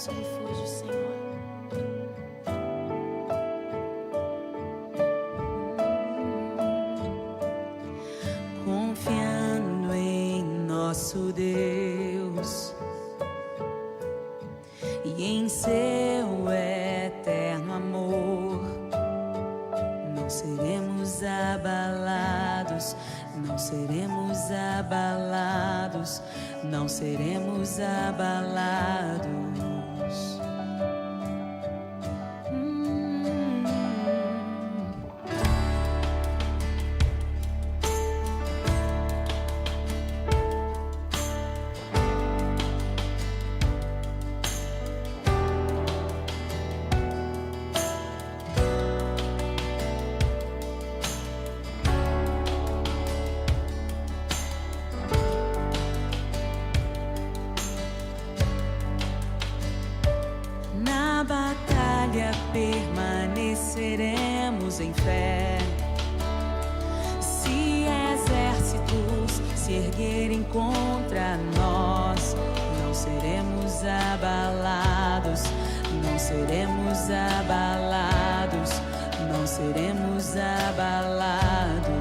nosso refúgio, Senhor. Confiando em nosso Deus e em seu eterno amor, não seremos abalados, não seremos abalados, não seremos abalados. Na batalha permaneceremos em fé. Se exércitos se erguerem contra nós, não seremos abalados, não seremos abalados, não seremos abalados.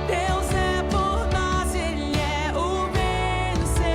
Deus é por nós, Ele é o vencedor.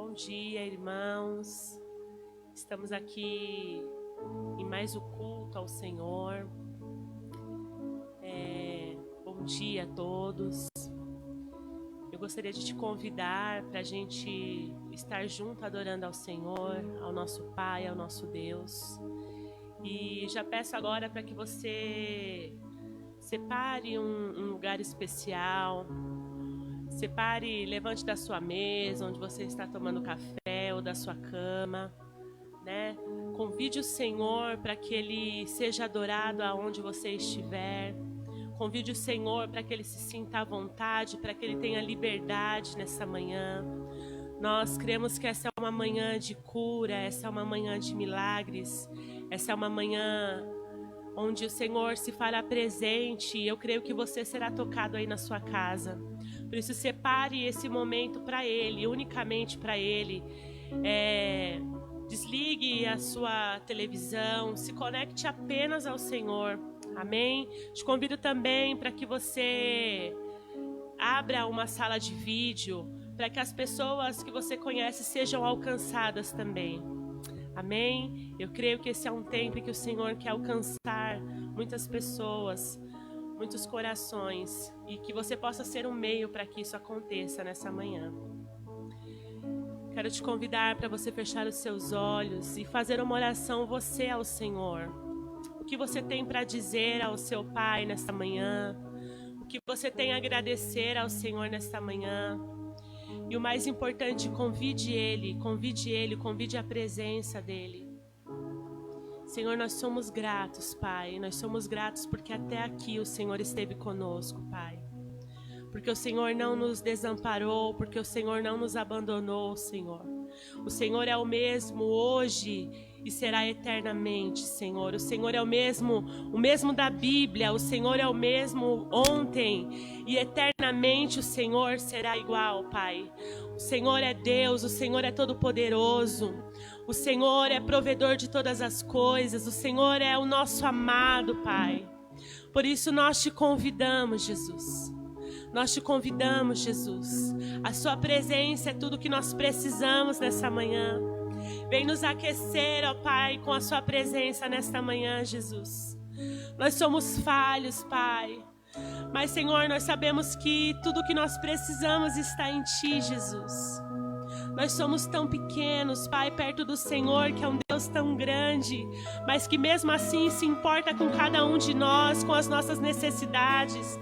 Bom dia, irmãos. Estamos aqui em mais um culto ao Senhor. Bom dia a todos. Eu gostaria de te convidar para a gente estar junto adorando ao Senhor, ao nosso Pai, ao nosso Deus. E já peço agora para que você separe um lugar especial. Separe, levante da sua mesa, onde você está tomando café, ou da sua cama, né? Convide o Senhor para que Ele seja adorado aonde você estiver. Convide o Senhor para que Ele se sinta à vontade, para que Ele tenha liberdade nessa manhã. Nós cremos que essa é uma manhã de cura, essa é uma manhã de milagres, essa é uma manhã onde o Senhor se fará presente, e eu creio que você será tocado aí na sua casa. Por isso, separe esse momento para Ele, unicamente para Ele. Desligue a sua televisão, se conecte apenas ao Senhor. Amém? Te convido também para que você abra uma sala de vídeo, para que as pessoas que você conhece sejam alcançadas também. Amém? Eu creio que esse é um tempo em que o Senhor quer alcançar muitas pessoas, muitos corações, e que você possa ser um meio para que isso aconteça nessa manhã. Quero te convidar para você fechar os seus olhos e fazer uma oração você ao Senhor. O que você tem para dizer ao seu Pai nesta manhã? O que você tem a agradecer ao Senhor nesta manhã? E o mais importante, convide a presença dEle. Senhor, nós somos gratos, Pai. Nós somos gratos porque até aqui o Senhor esteve conosco, Pai. Porque o Senhor não nos desamparou, porque o Senhor não nos abandonou, Senhor. O Senhor é o mesmo hoje e será eternamente, Senhor. O Senhor é o mesmo da Bíblia. O Senhor é o mesmo ontem e eternamente o Senhor será igual, Pai. O Senhor é Deus, o Senhor é todo-poderoso. O Senhor é provedor de todas as coisas. O Senhor é o nosso amado, Pai. Por isso nós te convidamos, Jesus. Nós te convidamos, Jesus. A sua presença é tudo que nós precisamos nessa manhã. Vem nos aquecer, ó Pai, com a sua presença nesta manhã, Jesus. Nós somos falhos, Pai. Mas, Senhor, nós sabemos que tudo que nós precisamos está em Ti, Jesus. Nós somos tão pequenos, Pai, perto do Senhor, que é um Deus tão grande, mas que mesmo assim se importa com cada um de nós, com as nossas necessidades,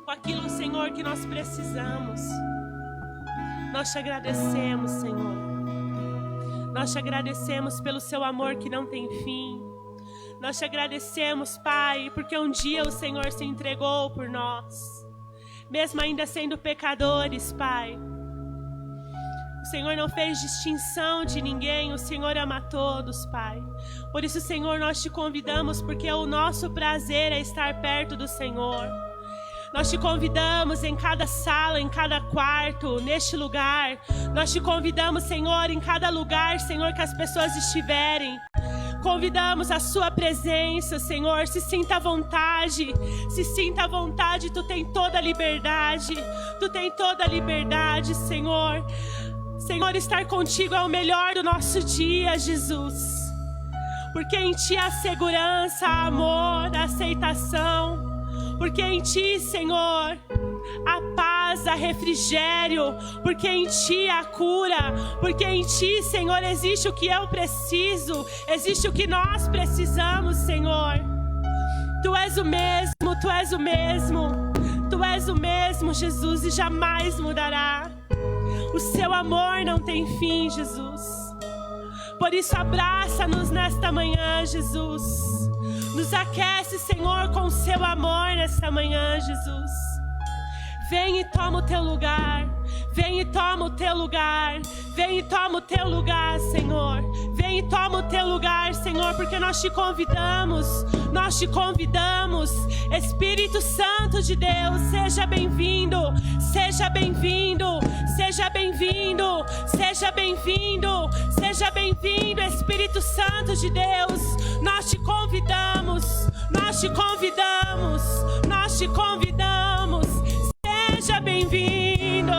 com aquilo, Senhor, que nós precisamos. Nós te agradecemos, Senhor. Nós te agradecemos pelo seu amor que não tem fim. Nós te agradecemos, Pai, porque um dia o Senhor se entregou por nós, mesmo ainda sendo pecadores, Pai. O Senhor não fez distinção de ninguém, o Senhor ama a todos, Pai. Por isso, Senhor, nós te convidamos, porque o nosso prazer é estar perto do Senhor. Nós te convidamos em cada sala, em cada quarto, neste lugar. Nós te convidamos, Senhor, em cada lugar, Senhor, que as pessoas estiverem. Convidamos a sua presença, Senhor. Se sinta à vontade, Tu tem toda a liberdade. Tu tem toda a liberdade, Senhor. Senhor, estar contigo é o melhor do nosso dia, Jesus. Porque em Ti há segurança, há amor, há aceitação. Porque em Ti, Senhor, há paz, há refrigério. Porque em Ti há cura. Porque em Ti, Senhor, existe o que eu preciso. Existe o que nós precisamos, Senhor. Tu és o mesmo, Tu és o mesmo. Tu és o mesmo, Jesus, e jamais mudará. O seu amor não tem fim, Jesus. Por isso abraça-nos nesta manhã, Jesus. Nos aquece, Senhor, com o seu amor nesta manhã, Jesus. Vem e toma o teu lugar. Vem e toma o teu lugar. Vem e toma o teu lugar, Senhor. Vem e toma o teu lugar, Senhor, porque nós te convidamos. Nós te convidamos. Espírito Santo de Deus, seja bem-vindo. Seja bem-vindo. Seja bem-vindo. Seja bem-vindo. Seja bem-vindo, Espírito Santo de Deus. Nós te convidamos. Nós te convidamos. Nós te convidamos. Seja bem-vindo.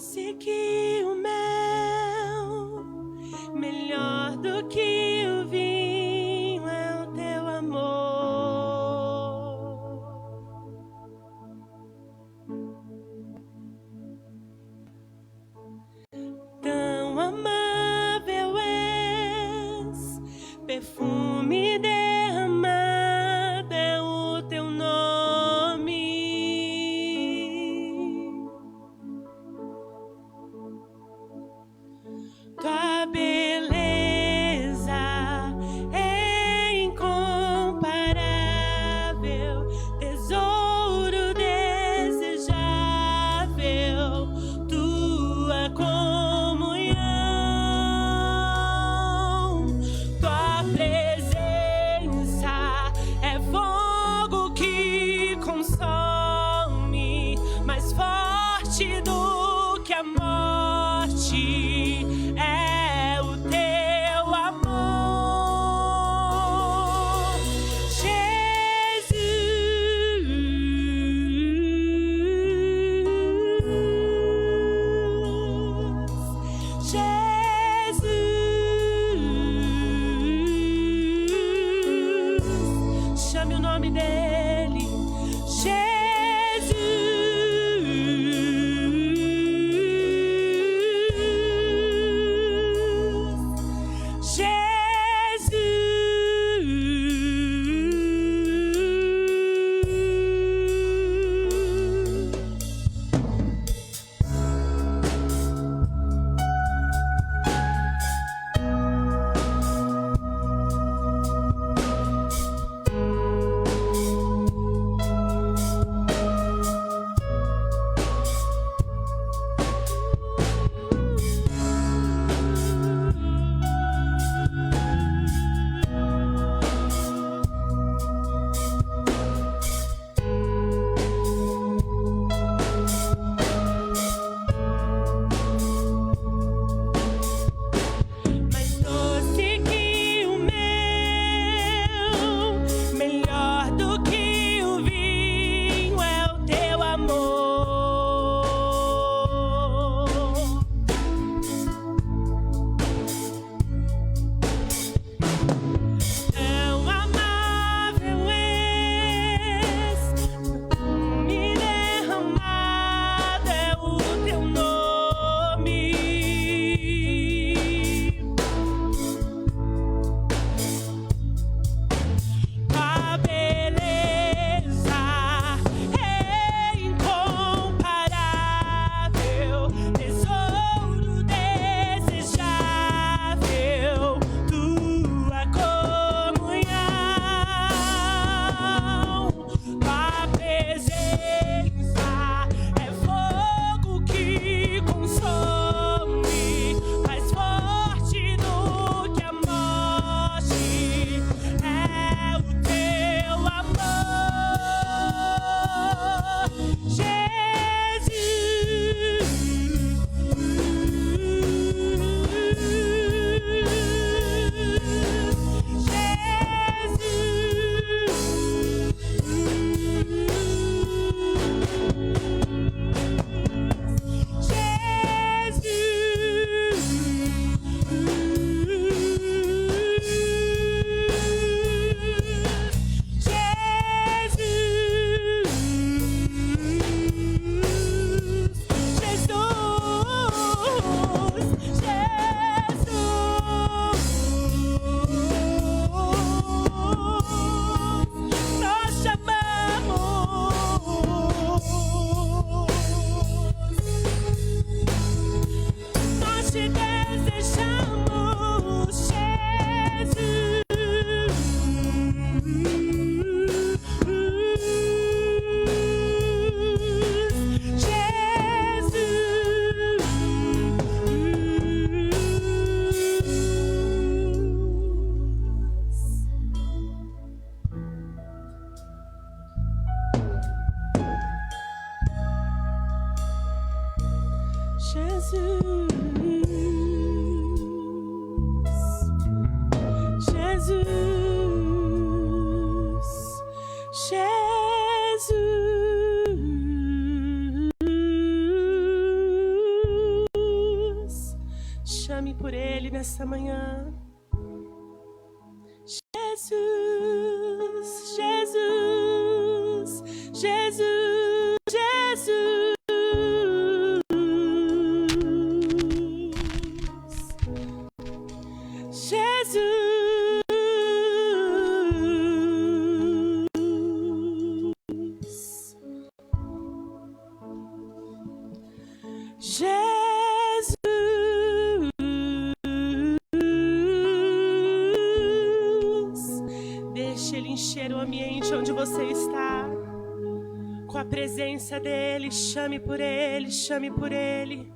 doce que o mel, melhor do que o vinho é o teu amor. Tão amável és, perfume derramado é o teu nome. Tua beleza é incomparável, tesouro desejável, tua comunhão, tua presença é fogo que consome, mais forte do que a morte. É o teu amor, Jesus, Jesus, chame o nome dele, Ele nessa manhã. Jesus, Jesus, Jesus, Jesus. Deixe Ele encher o ambiente onde você está, com a presença dEle. Chame por Ele, chame por Ele.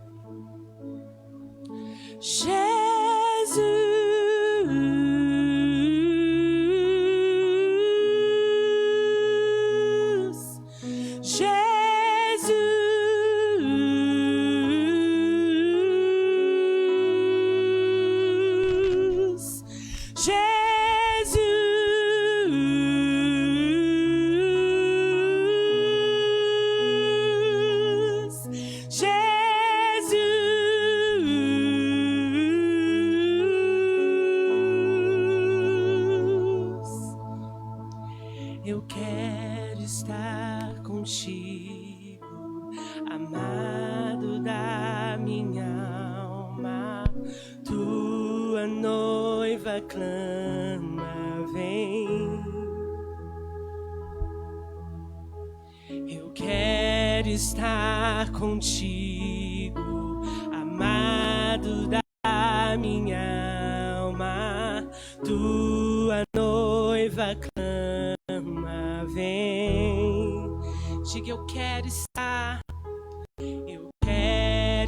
Eu quero estar contigo, amado da minha alma. Tua noiva clama, vem. Eu quero estar contigo, amado da minha alma. Tua noiva clama, vem. Diga: eu quero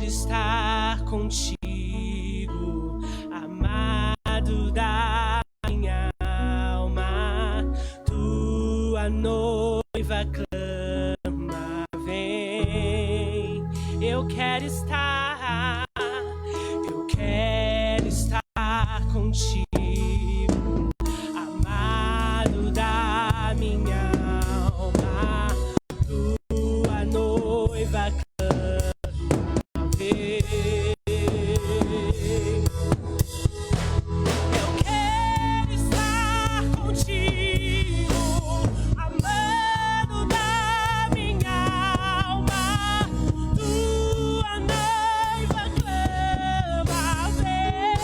estar contigo, amado da minha alma. Tua noiva clama, vem. Eu quero estar contigo, amado da minha alma. Tua noiva clama, vem. Eu quero estar contigo, amado da minha alma. Tua noiva clama, vem.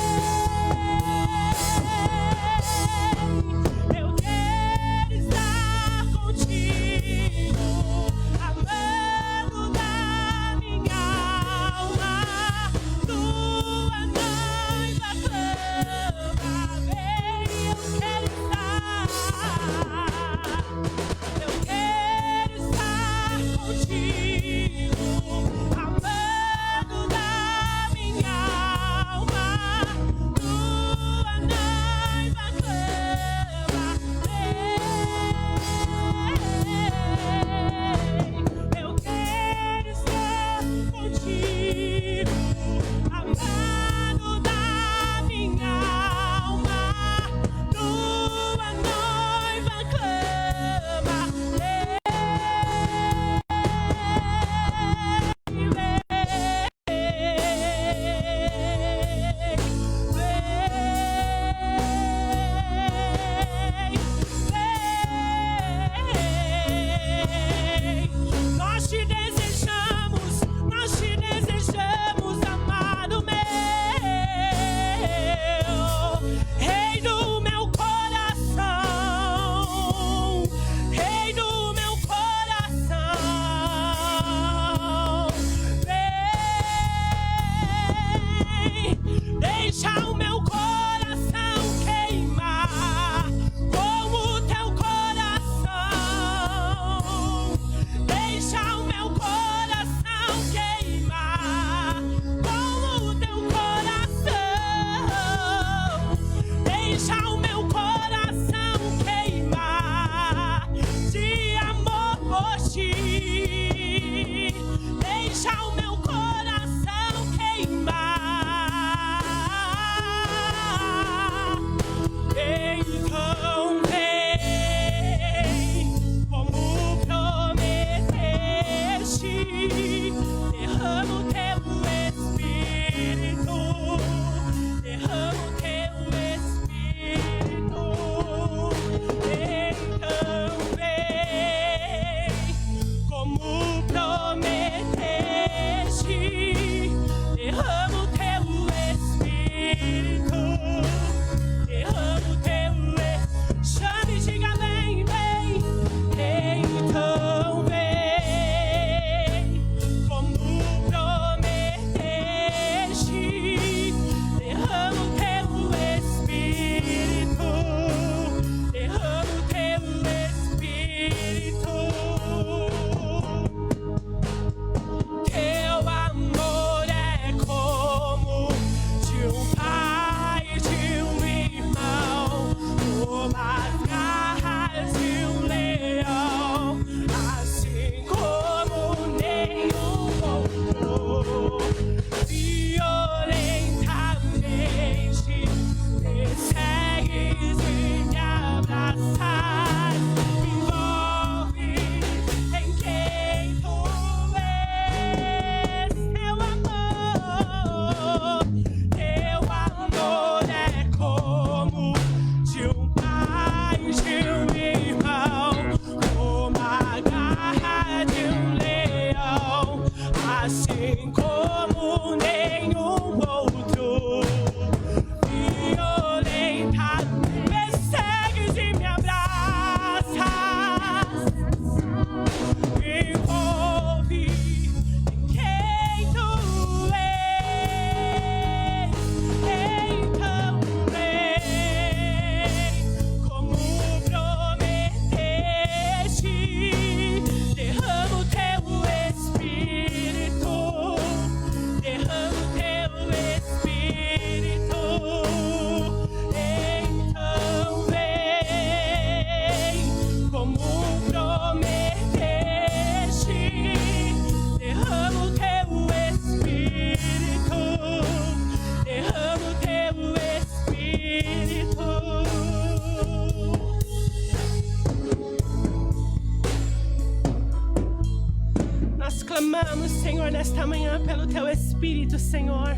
Senhor, nesta manhã pelo Teu Espírito, Senhor.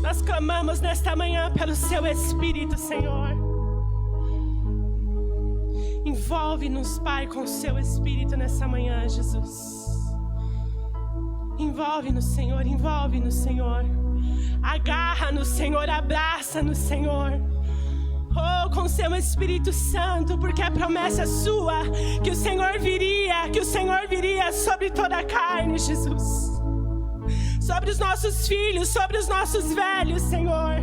Nós clamamos nesta manhã pelo Seu Espírito, Senhor. Envolve-nos, Pai, com o Seu Espírito nessa manhã, Jesus. Envolve-nos, Senhor, envolve-nos, Senhor. Agarra-nos, Senhor, abraça-nos, Senhor. Oh, com Seu Espírito Santo, porque a promessa é Sua, que o Senhor viria sobre toda a carne, Jesus. Sobre os nossos filhos, sobre os nossos velhos, Senhor.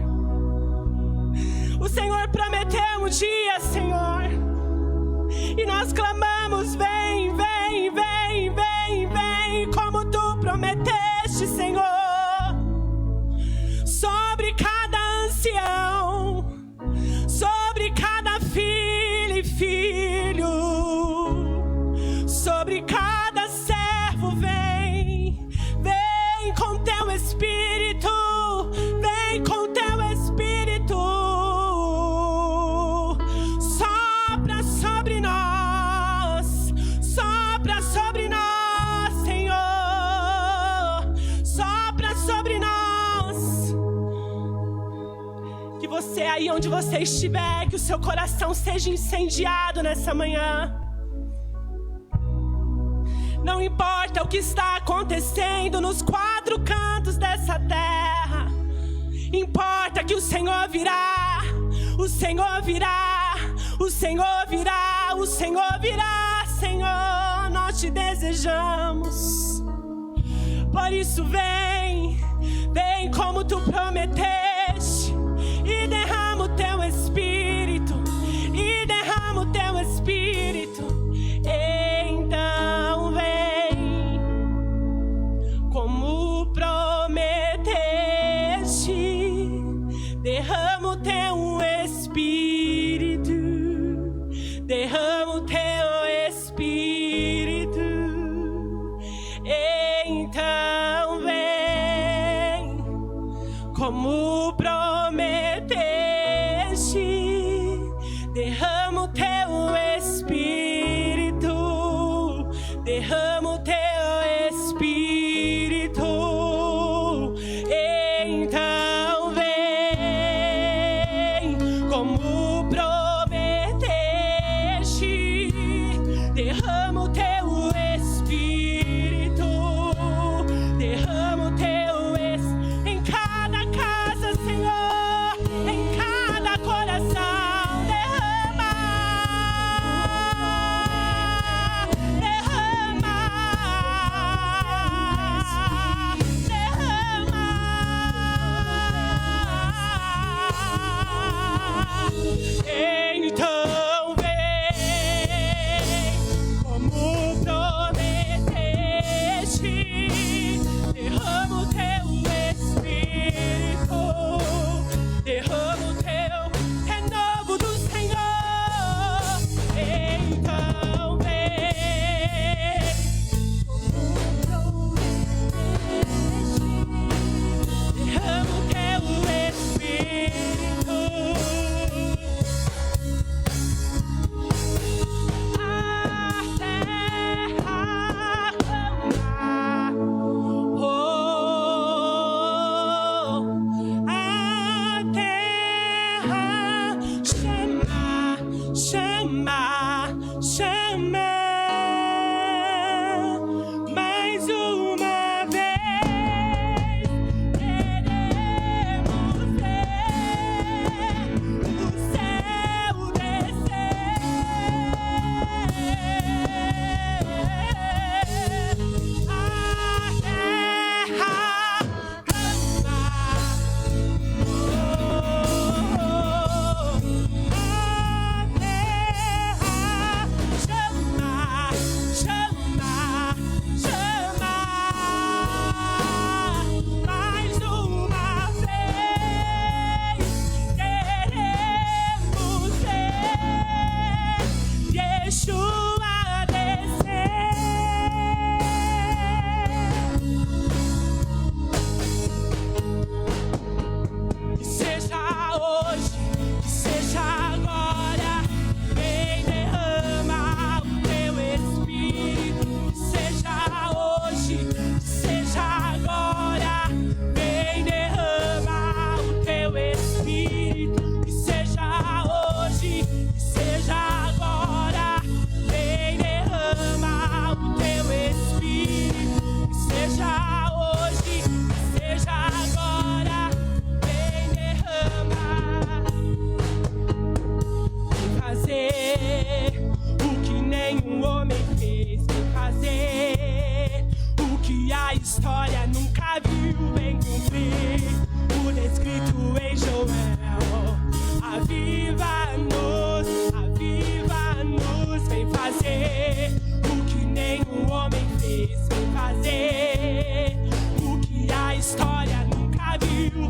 O Senhor prometeu um dia, Senhor. E nós clamamos, vem, vem, vem, vem, vem, como Tu prometeste, Senhor. Sobre cada ancião, sobre cada filha e filho, sobre cada servo, vem, vem com Teu Espírito, vem com Teu Espírito, sopra sobre nós, Senhor, sopra sobre nós. Que você, aí onde você estiver, que o seu coração seja incendiado nessa manhã. Não importa o que está acontecendo nos quatro cantos dessa terra. Importa que o Senhor virá, o Senhor virá, o Senhor virá, o Senhor virá, Senhor. Nós Te desejamos. Por isso vem, vem como Tu prometeste. E derrama o Teu Espírito, e derrama o Teu Espírito. Então vem, como prometeste, derrama o Teu Espírito, derrama o Teu Espírito. Então vem, como prometeste, derrama o Teu Espírito, derrama o Teu Espírito. Então vem, como prometeste, derrama o Teu Espírito, derrama o Teu Espírito em cada casa, Senhor, em cada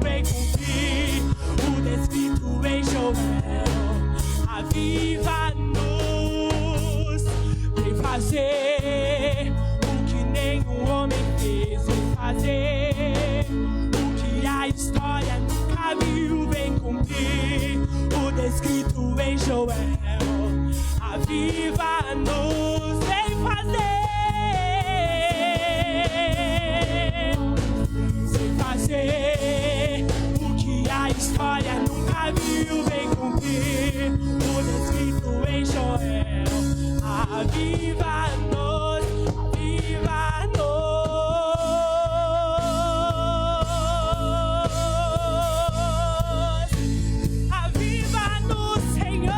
vem cumprir o descrito em Joel. Aviva-nos, vem fazer o que nenhum homem fez, vem fazer o que a história nunca viu, vem cumprir o descrito em Joel. Aviva-nos, vem fazer o que a história nunca viu, vem cumprir o descrito em Joel. Aviva-nos, aviva-nos, aviva-nos, Senhor.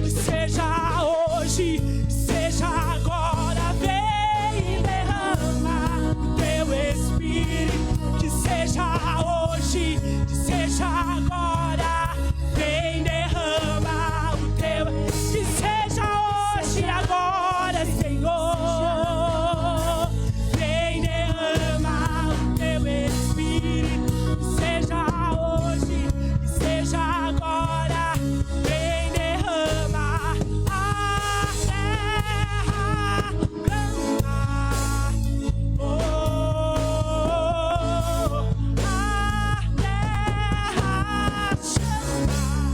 Que seja hoje, seja agora, vem derrama o teu Espírito. Que seja hoje, que seja agora, vem derrama o teu. Que seja hoje, agora, Senhor, vem derrama o teu Espírito. Que seja hoje, que seja agora, vem derrama. A terra clama, oh, a terra chama,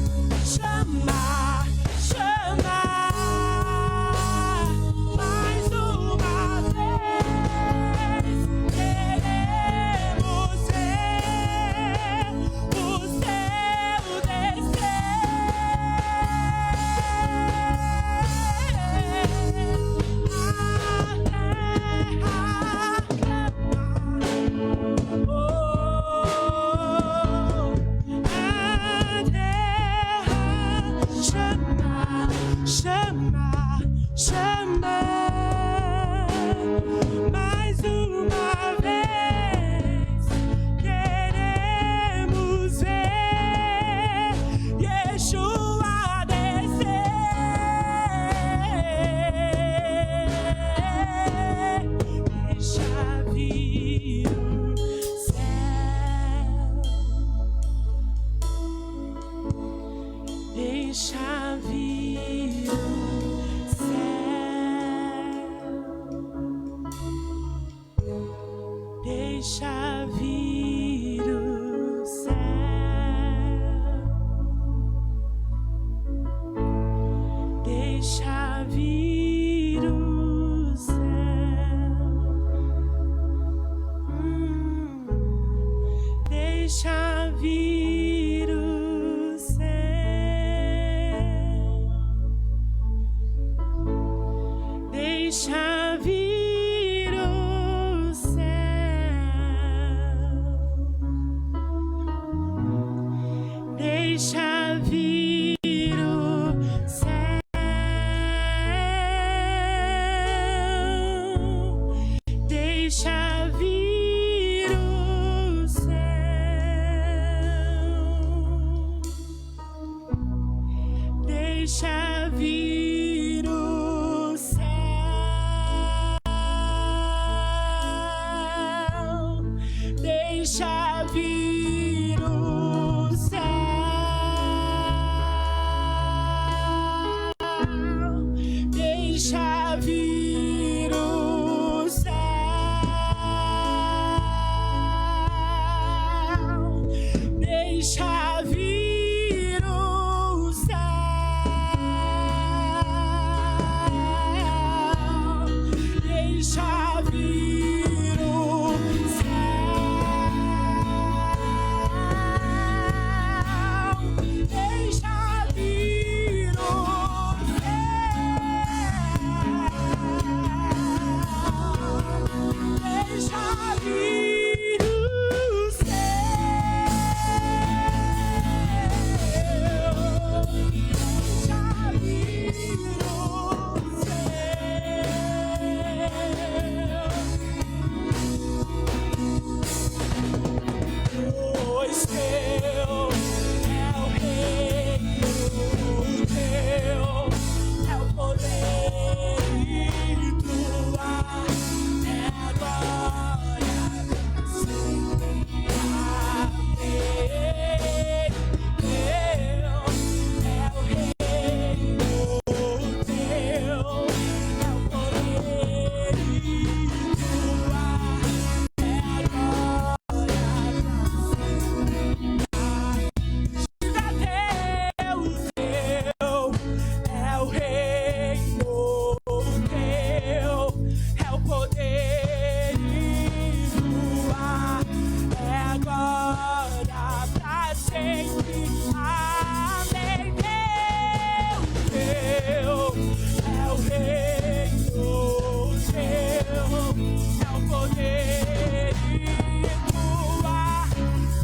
chama, mais uma vez. Queremos ver o céu descer. Chama, chama, mais uma vez. Queremos ver Yeshua descer. Deixa vir o céu. Deixa vir o céu. Deixa vir o céu. Deixa vir o céu. Deixa vir o céu. Deixa vir o céu. Deixa vir o céu. Deixa vir o céu. Deixa vir o céu. Deixa vir o céu. Deixa vir o céu. Deixa vir o céu. Deixa vir o céu. poder e tua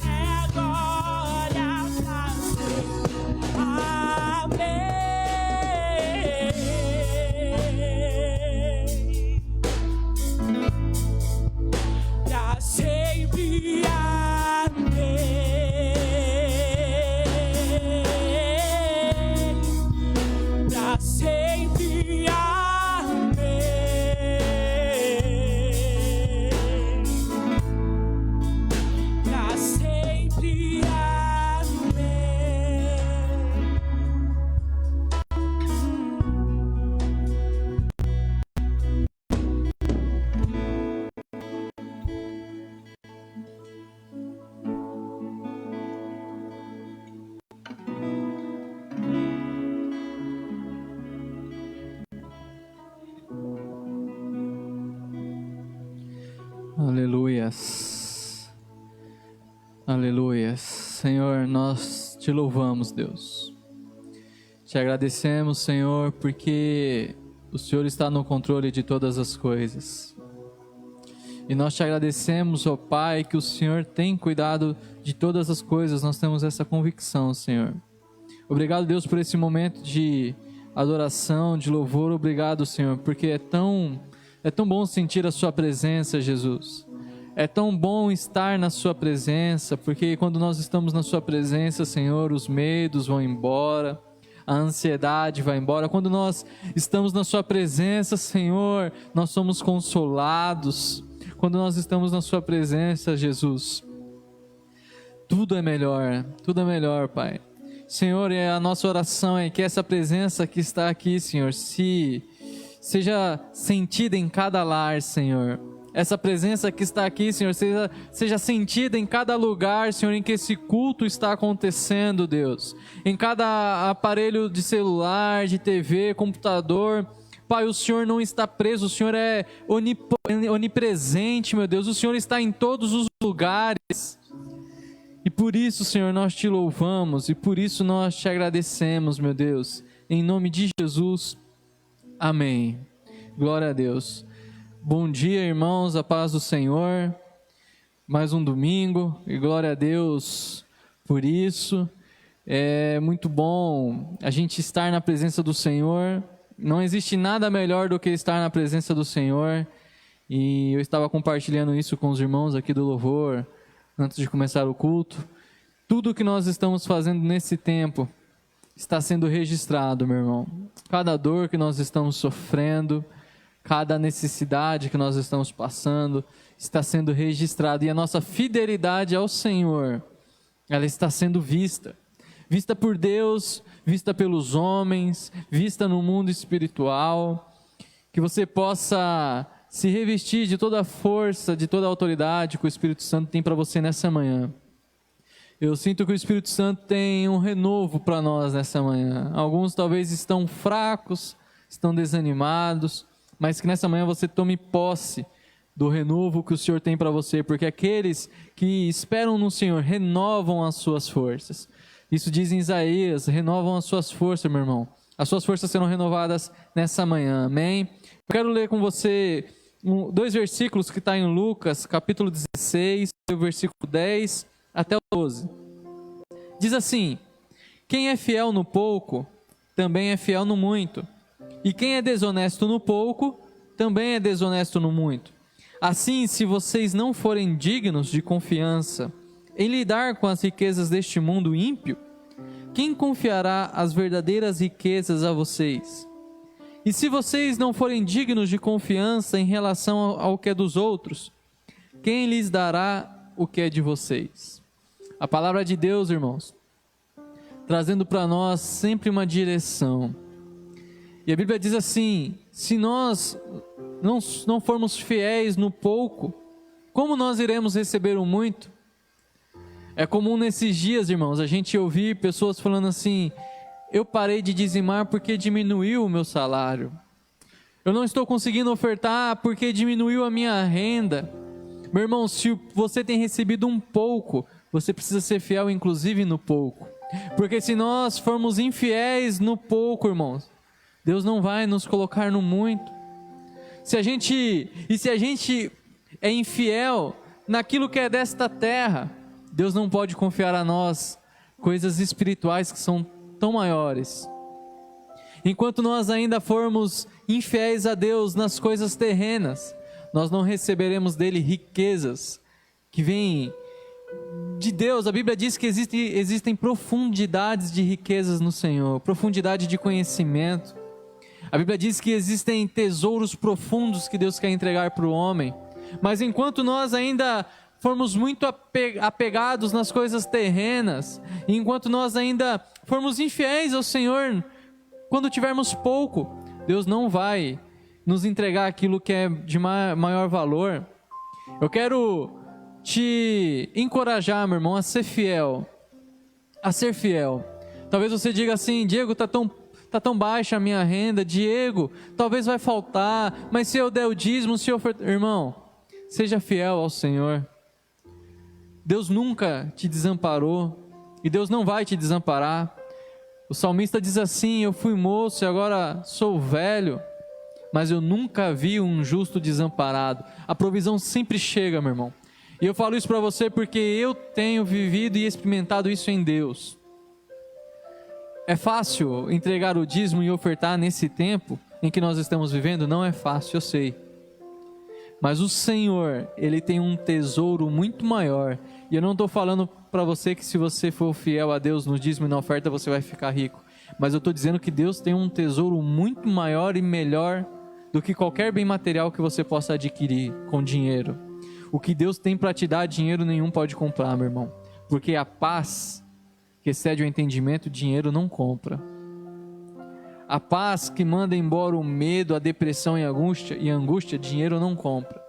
é glória pra sempre. Amém. Pra sempre. Aleluias, aleluias. Senhor, nós te louvamos, Deus. Te agradecemos, Senhor, porque o Senhor está no controle de todas as coisas. E nós te agradecemos, ó Pai, que o Senhor tem cuidado de todas as coisas. Nós temos essa convicção, Senhor. Obrigado, Deus, por esse momento de adoração, de louvor. Obrigado, Senhor, porque é tão bom sentir a sua presença, Jesus. É tão bom estar na sua presença, porque quando nós estamos na sua presença, Senhor, os medos vão embora, a ansiedade vai embora. Quando nós estamos na sua presença, Senhor, nós somos consolados. Quando nós estamos na sua presença, Jesus, tudo é melhor, Pai. Senhor, a nossa oração é que essa presença que está aqui, Senhor, seja sentida em cada lar, Senhor. Essa presença que está aqui, Senhor, seja sentida em cada lugar, Senhor, em que esse culto está acontecendo, Deus. Em cada aparelho de celular, de TV, computador. Pai, o Senhor não está preso, o Senhor é onipresente, meu Deus. O Senhor está em todos os lugares. E por isso, Senhor, nós te louvamos e por isso nós te agradecemos, meu Deus. Em nome de Jesus. Amém. Glória a Deus. Bom dia, irmãos, a paz do Senhor. Mais um domingo e glória a Deus por isso. É muito bom a gente estar na presença do Senhor. Não existe nada melhor do que estar na presença do Senhor. E eu estava compartilhando isso com os irmãos aqui do louvor antes de começar o culto. Tudo que nós estamos fazendo nesse tempo está sendo registrado, meu irmão. Cada dor que nós estamos sofrendo, cada necessidade que nós estamos passando, está sendo registrado. E a nossa fidelidade ao Senhor, ela está sendo vista. Vista por Deus, vista pelos homens, vista no mundo espiritual. Que você possa se revestir de toda a força, de toda a autoridade que o Espírito Santo tem para você nessa manhã. Eu sinto que o Espírito Santo tem um renovo para nós nessa manhã. Alguns talvez estão fracos, estão desanimados, mas que nessa manhã você tome posse do renovo que o Senhor tem para você, porque aqueles que esperam no Senhor renovam as suas forças. Isso diz em Isaías, renovam as suas forças, meu irmão. As suas forças serão renovadas nessa manhã, amém? Eu quero ler com você dois versículos que está em Lucas, capítulo 16, o versículo 10 até o 12. Diz assim: quem é fiel no pouco, também é fiel no muito. E quem é desonesto no pouco, também é desonesto no muito. Assim, se vocês não forem dignos de confiança em lidar com as riquezas deste mundo ímpio, quem confiará as verdadeiras riquezas a vocês? E se vocês não forem dignos de confiança em relação ao que é dos outros, quem lhes dará o que é de vocês? A palavra de Deus, irmãos, trazendo para nós sempre uma direção. E a Bíblia diz assim: se nós não formos fiéis no pouco, como nós iremos receber o muito? É comum nesses dias, irmãos, a gente ouvir pessoas falando assim: eu parei de dizimar porque diminuiu o meu salário. Eu não estou conseguindo ofertar porque diminuiu a minha renda. Meu irmão, se você tem recebido um pouco, você precisa ser fiel inclusive no pouco. Porque se nós formos infiéis no pouco, irmãos, Deus não vai nos colocar no muito. Se a gente é infiel naquilo que é desta terra, Deus não pode confiar a nós coisas espirituais que são tão maiores. Enquanto nós ainda formos infiéis a Deus nas coisas terrenas, nós não receberemos dele riquezas que vêm de Deus. A Bíblia diz que existem profundidades de riquezas no Senhor, profundidade de conhecimento. A Bíblia diz que existem tesouros profundos que Deus quer entregar para o homem. Mas enquanto nós ainda formos muito apegados nas coisas terrenas, enquanto nós ainda formos infiéis ao Senhor, quando tivermos pouco, Deus não vai nos entregar aquilo que é de maior valor. Eu quero te encorajar, meu irmão, a ser fiel. Talvez você diga assim: Diego, tá tão baixa a minha renda. Diego, talvez vai faltar, mas se eu der o dízimo, se eu ofertar... Irmão, seja fiel ao Senhor. Deus nunca te desamparou e Deus não vai te desamparar. O salmista diz assim: eu fui moço e agora sou velho, mas eu nunca vi um justo desamparado. A provisão sempre chega, meu irmão. E eu falo isso para você porque eu tenho vivido e experimentado isso em Deus. É fácil entregar o dízimo e ofertar nesse tempo em que nós estamos vivendo? Não é fácil, eu sei. Mas o Senhor, Ele tem um tesouro muito maior. E eu não estou falando para você que se você for fiel a Deus no dízimo e na oferta você vai ficar rico. Mas eu estou dizendo que Deus tem um tesouro muito maior e melhor do que qualquer bem material que você possa adquirir com dinheiro. O que Deus tem para te dar, dinheiro nenhum pode comprar, meu irmão. Porque a paz que excede o entendimento, dinheiro não compra. A paz que manda embora o medo, a depressão e a angústia, dinheiro não compra.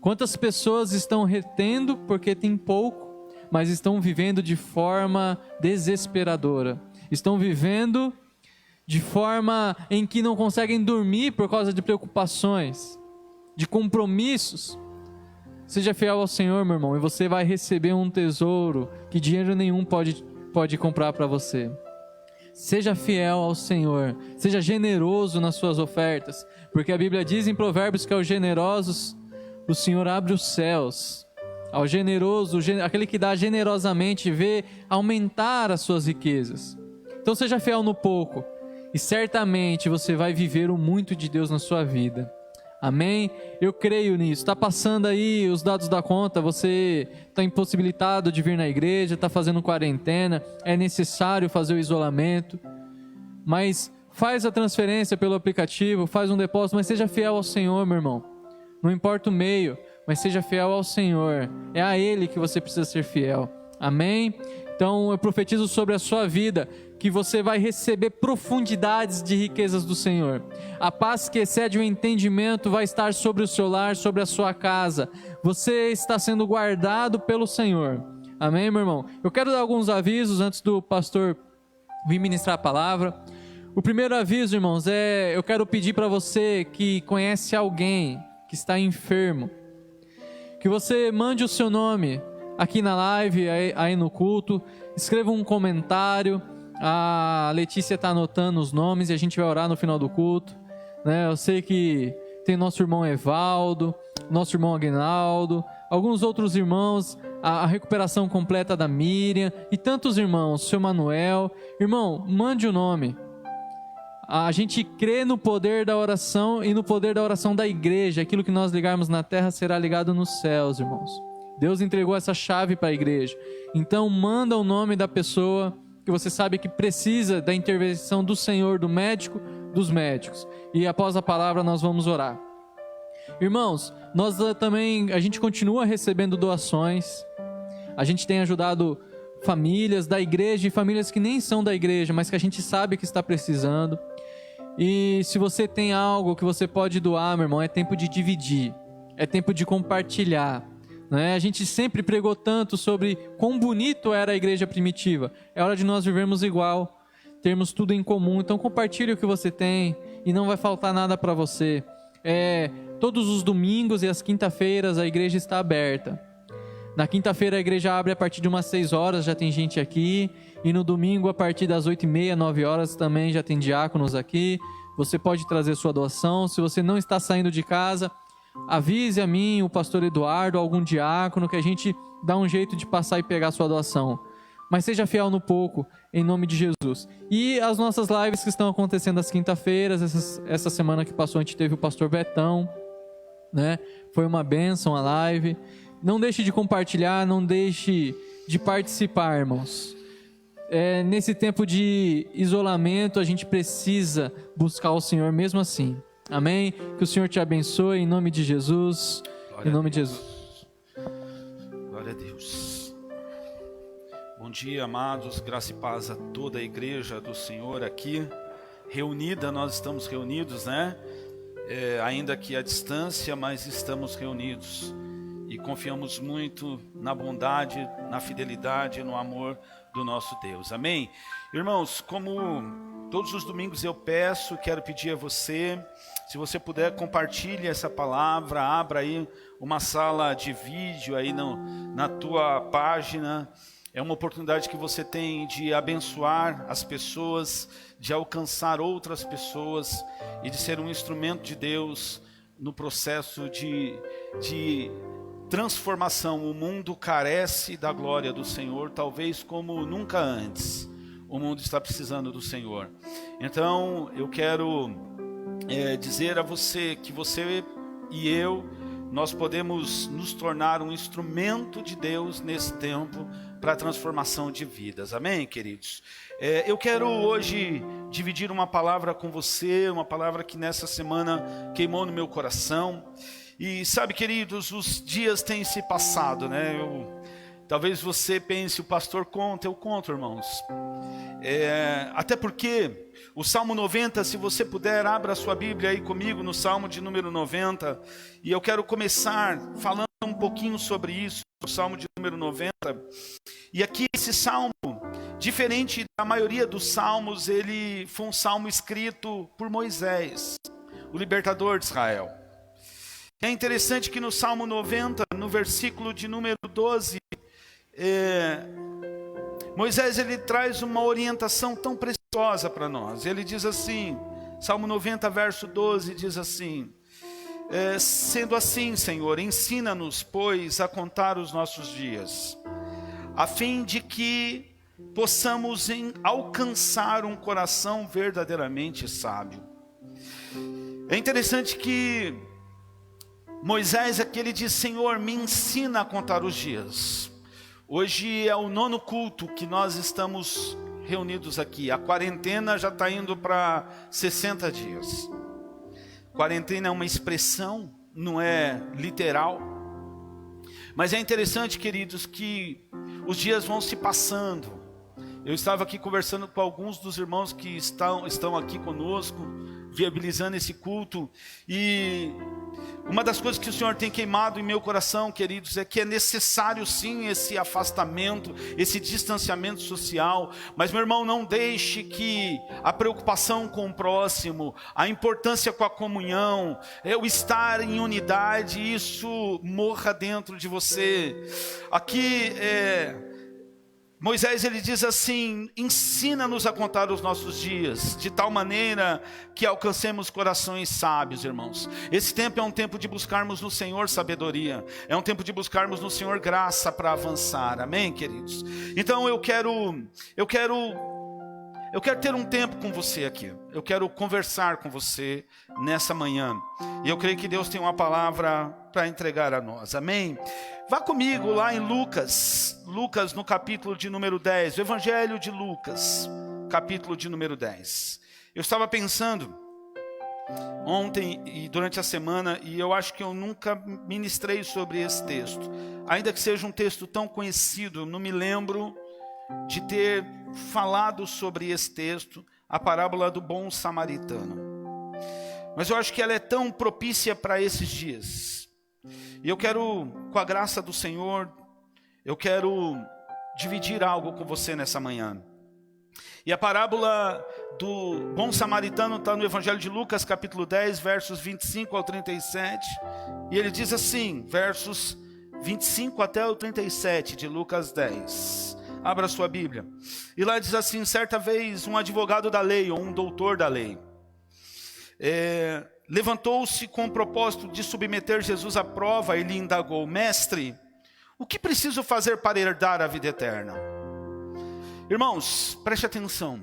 Quantas pessoas estão retendo porque tem pouco, mas estão vivendo de forma desesperadora. Estão vivendo de forma em que não conseguem dormir por causa de preocupações, de compromissos. Seja fiel ao Senhor, meu irmão, e você vai receber um tesouro que dinheiro nenhum pode comprar para você. Seja fiel ao Senhor, seja generoso nas suas ofertas, porque a Bíblia diz em Provérbios que aos generosos o Senhor abre os céus. Ao generoso, aquele que dá generosamente, vê aumentar as suas riquezas. Então seja fiel no pouco, e certamente você vai viver o muito de Deus na sua vida. Amém? Eu creio nisso. Está passando aí os dados da conta, você está impossibilitado de vir na igreja, está fazendo quarentena, é necessário fazer o isolamento, mas faz a transferência pelo aplicativo, faz um depósito, mas seja fiel ao Senhor, meu irmão. Não importa o meio, mas seja fiel ao Senhor. É a Ele que você precisa ser fiel. Amém? Então eu profetizo sobre a sua vida que você vai receber profundidades de riquezas do Senhor. A paz que excede o entendimento vai estar sobre o seu lar, sobre a sua casa. Você está sendo guardado pelo Senhor. Amém, meu irmão? Eu quero dar alguns avisos antes do pastor vir ministrar a palavra. O primeiro aviso, irmãos, eu quero pedir para você que conhece alguém que está enfermo, que você mande o seu nome aqui na live, aí no culto, escreva um comentário. A Letícia está anotando os nomes e a gente vai orar no final do culto, né? Eu sei que tem nosso irmão Evaldo, nosso irmão Aguinaldo, alguns outros irmãos, a recuperação completa da Miriam e tantos irmãos, seu Manuel. Irmão, mande o nome. A gente crê no poder da oração e no poder da oração da igreja. Aquilo que nós ligarmos na terra será ligado nos céus, irmãos. Deus entregou essa chave para a igreja. Então manda o nome da pessoa que você sabe que precisa da intervenção do Senhor, do médico, dos médicos. E após a palavra nós vamos orar. Irmãos, a gente continua recebendo doações. A gente tem ajudado famílias da igreja e famílias que nem são da igreja, mas que a gente sabe que está precisando. E se você tem algo que você pode doar, meu irmão, é tempo de dividir. É tempo de compartilhar. A gente sempre pregou tanto sobre quão bonito era a igreja primitiva. É hora de nós vivermos igual, termos tudo em comum. Então compartilhe o que você tem e não vai faltar nada para você. Todos os domingos e as quinta-feiras a igreja está aberta. Na quinta-feira a igreja abre a partir de umas 6 horas, já tem gente aqui. E no domingo a partir das 8h30, 9 horas também já tem diáconos aqui. Você pode trazer sua doação. Se você não está saindo de casa, avise a mim, o pastor Eduardo, algum diácono, que a gente dá um jeito de passar e pegar a sua doação. Mas seja fiel no pouco, em nome de Jesus. E as nossas lives que estão acontecendo às quinta-feiras, essa semana que passou a gente teve o pastor Betão, né? Foi uma bênção a live. Não deixe de compartilhar, não deixe de participar, irmãos. Nesse tempo de isolamento, a gente precisa buscar o Senhor mesmo assim. Amém? Que o Senhor te abençoe em nome de Jesus. Glória em nome a de Deus. Jesus. Glória a Deus. Bom dia, amados. Graça e paz a toda a igreja do Senhor aqui reunida. Nós estamos reunidos, né? Ainda que à distância, mas estamos reunidos. E confiamos muito na bondade, na fidelidade, no amor do nosso Deus. Amém? Irmãos, como todos os domingos eu peço, quero pedir a você, se você puder, compartilhe essa palavra, abra aí uma sala de vídeo aí na tua página. É uma oportunidade que você tem de abençoar as pessoas, de alcançar outras pessoas e de ser um instrumento de Deus no processo de transformação. O mundo carece da glória do Senhor, talvez como nunca antes. O mundo está precisando do Senhor. Então, eu quero dizer a você que você e eu, nós podemos nos tornar um instrumento de Deus nesse tempo para a transformação de vidas. Amém, queridos? Eu quero hoje dividir uma palavra com você, uma palavra que nessa semana queimou no meu coração. E sabe, queridos, os dias têm se passado, né? Talvez você pense, o pastor conta, eu conto, irmãos. Até porque o Salmo 90, se você puder, abra a sua Bíblia aí comigo no Salmo de número 90. E eu quero começar falando um pouquinho sobre isso, o Salmo de número 90. E aqui esse Salmo, diferente da maioria dos Salmos, ele foi um Salmo escrito por Moisés, o libertador de Israel. É interessante que no Salmo 90, no versículo de número 12, Moisés ele traz uma orientação tão preciosa para nós. Ele diz assim, Salmo 90, verso 12, diz assim: sendo assim, Senhor, ensina-nos, pois, a contar os nossos dias, a fim de que possamos alcançar um coração verdadeiramente sábio. É interessante que Moisés aqui ele diz: Senhor, me ensina a contar os dias. Hoje é o 9º culto que nós estamos reunidos aqui. A quarentena já está indo para 60 dias. Quarentena é uma expressão, não é literal. Mas é interessante, queridos, que os dias vão se passando. Eu estava aqui conversando com alguns dos irmãos que estão aqui conosco, viabilizando esse culto. E uma das coisas que o Senhor tem queimado em meu coração, queridos, é que é necessário sim esse afastamento, esse distanciamento social. Mas, meu irmão, não deixe que a preocupação com o próximo, a importância com a comunhão, o estar em unidade, isso morra dentro de você. Aqui Moisés ele diz assim: ensina-nos a contar os nossos dias, de tal maneira que alcancemos corações sábios, irmãos. Esse tempo é um tempo de buscarmos no Senhor sabedoria, é um tempo de buscarmos no Senhor graça para avançar, amém, queridos? Então eu quero ter um tempo com você aqui, eu quero conversar com você nessa manhã, e eu creio que Deus tem uma palavra para entregar a nós, amém? Vá comigo lá em Lucas no capítulo de número 10, o Evangelho de Lucas, capítulo de número 10. Eu estava pensando ontem e durante a semana, e eu acho que eu nunca ministrei sobre esse texto, ainda que seja um texto tão conhecido, eu não me lembro de ter falado sobre esse texto, a parábola do bom samaritano. Mas eu acho que ela é tão propícia para esses dias. E eu quero, com a graça do Senhor, eu quero dividir algo com você nessa manhã. E a parábola do bom samaritano está no Evangelho de Lucas, capítulo 10, versos 25 ao 37. E ele diz assim, versos 25 até o 37 de Lucas 10. Abra sua Bíblia. E lá diz assim: certa vez um advogado da lei, ou um doutor da lei, levantou-se com o propósito de submeter Jesus à prova e lhe indagou: Mestre, o que preciso fazer para herdar a vida eterna? Irmãos, preste atenção.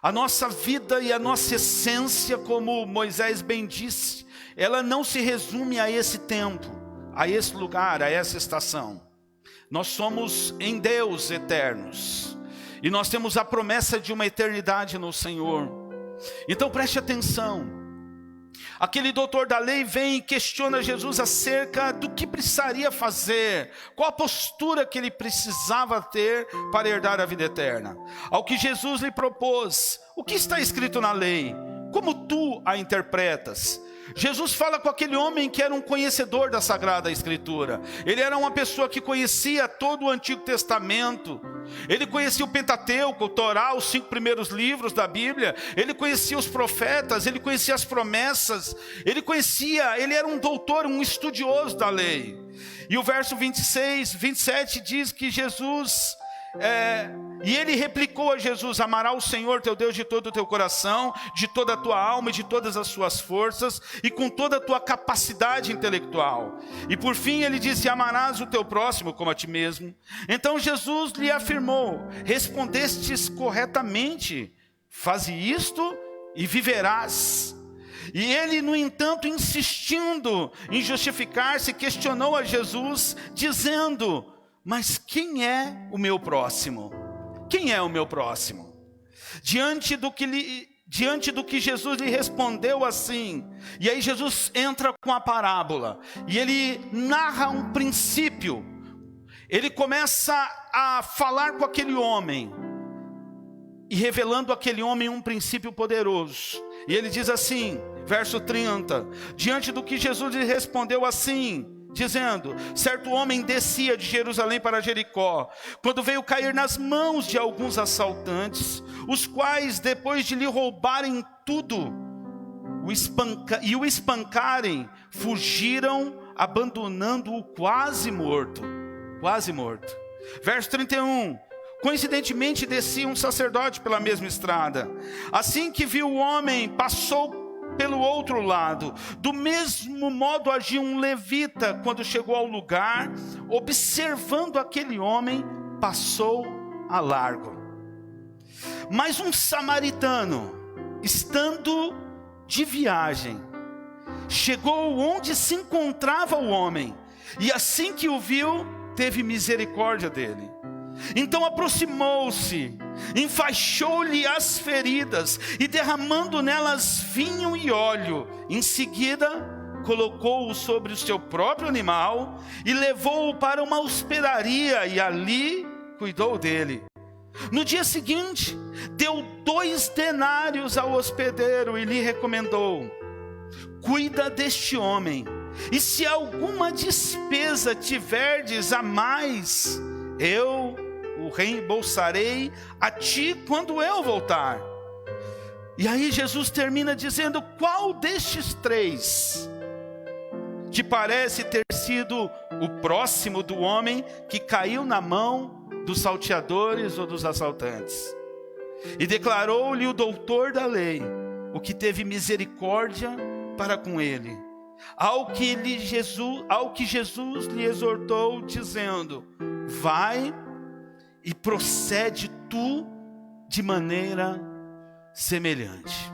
A nossa vida e a nossa essência, como Moisés bem disse, ela não se resume a esse tempo, a esse lugar, a essa estação. Nós somos em Deus eternos. E nós temos a promessa de uma eternidade no Senhor. Então preste atenção. Aquele doutor da lei vem e questiona Jesus acerca do que precisaria fazer, qual a postura que ele precisava ter para herdar a vida eterna. Ao que Jesus lhe propôs: o que está escrito na lei? Como tu a interpretas? Jesus fala com aquele homem que era um conhecedor da Sagrada Escritura. Ele era uma pessoa que conhecia todo o Antigo Testamento. Ele conhecia o Pentateuco, o Torá, os 5 primeiros livros da Bíblia. Ele conhecia os profetas, ele conhecia as promessas. Ele era um doutor, um estudioso da lei. E o verso 26, 27 diz que Jesus... E ele replicou a Jesus: amará o Senhor teu Deus de todo o teu coração, de toda a tua alma e de todas as suas forças, e com toda a tua capacidade intelectual. E por fim ele disse: amarás o teu próximo como a ti mesmo. Então Jesus lhe afirmou: respondestes corretamente, faze isto e viverás. E ele, no entanto, insistindo em justificar-se, questionou a Jesus, dizendo: mas quem é o meu próximo? Quem é o meu próximo? Diante do que Jesus lhe respondeu assim, e aí Jesus entra com a parábola, e ele narra um princípio. Ele começa a falar com aquele homem, e revelando àquele homem um princípio poderoso. E ele diz assim, verso 30, diante do que Jesus lhe respondeu assim, dizendo: certo homem descia de Jerusalém para Jericó, quando veio cair nas mãos de alguns assaltantes, os quais, depois de lhe roubarem tudo, o espancarem, fugiram, abandonando-o quase morto. Verso 31, coincidentemente descia um sacerdote pela mesma estrada. Assim que viu o homem, passou pelo outro lado. Do mesmo modo agiu um levita, quando chegou ao lugar, observando aquele homem, passou a largo. Mas um samaritano, estando de viagem, chegou onde se encontrava o homem, e assim que o viu, teve misericórdia dele. Então aproximou-se, enfaixou-lhe as feridas e derramando nelas vinho e óleo, em seguida colocou-o sobre o seu próprio animal e levou-o para uma hospedaria e ali cuidou dele. No dia seguinte deu 2 denários ao hospedeiro e lhe recomendou: cuida deste homem, e se alguma despesa tiverdes a mais, eu o reembolsarei a ti quando eu voltar. E aí Jesus termina dizendo: qual destes 3 te parece ter sido o próximo do homem que caiu na mão dos salteadores ou dos assaltantes? E declarou-lhe o doutor da lei o que teve misericórdia para com ele. Ao que Jesus lhe exortou, dizendo: vai e procede tu de maneira semelhante.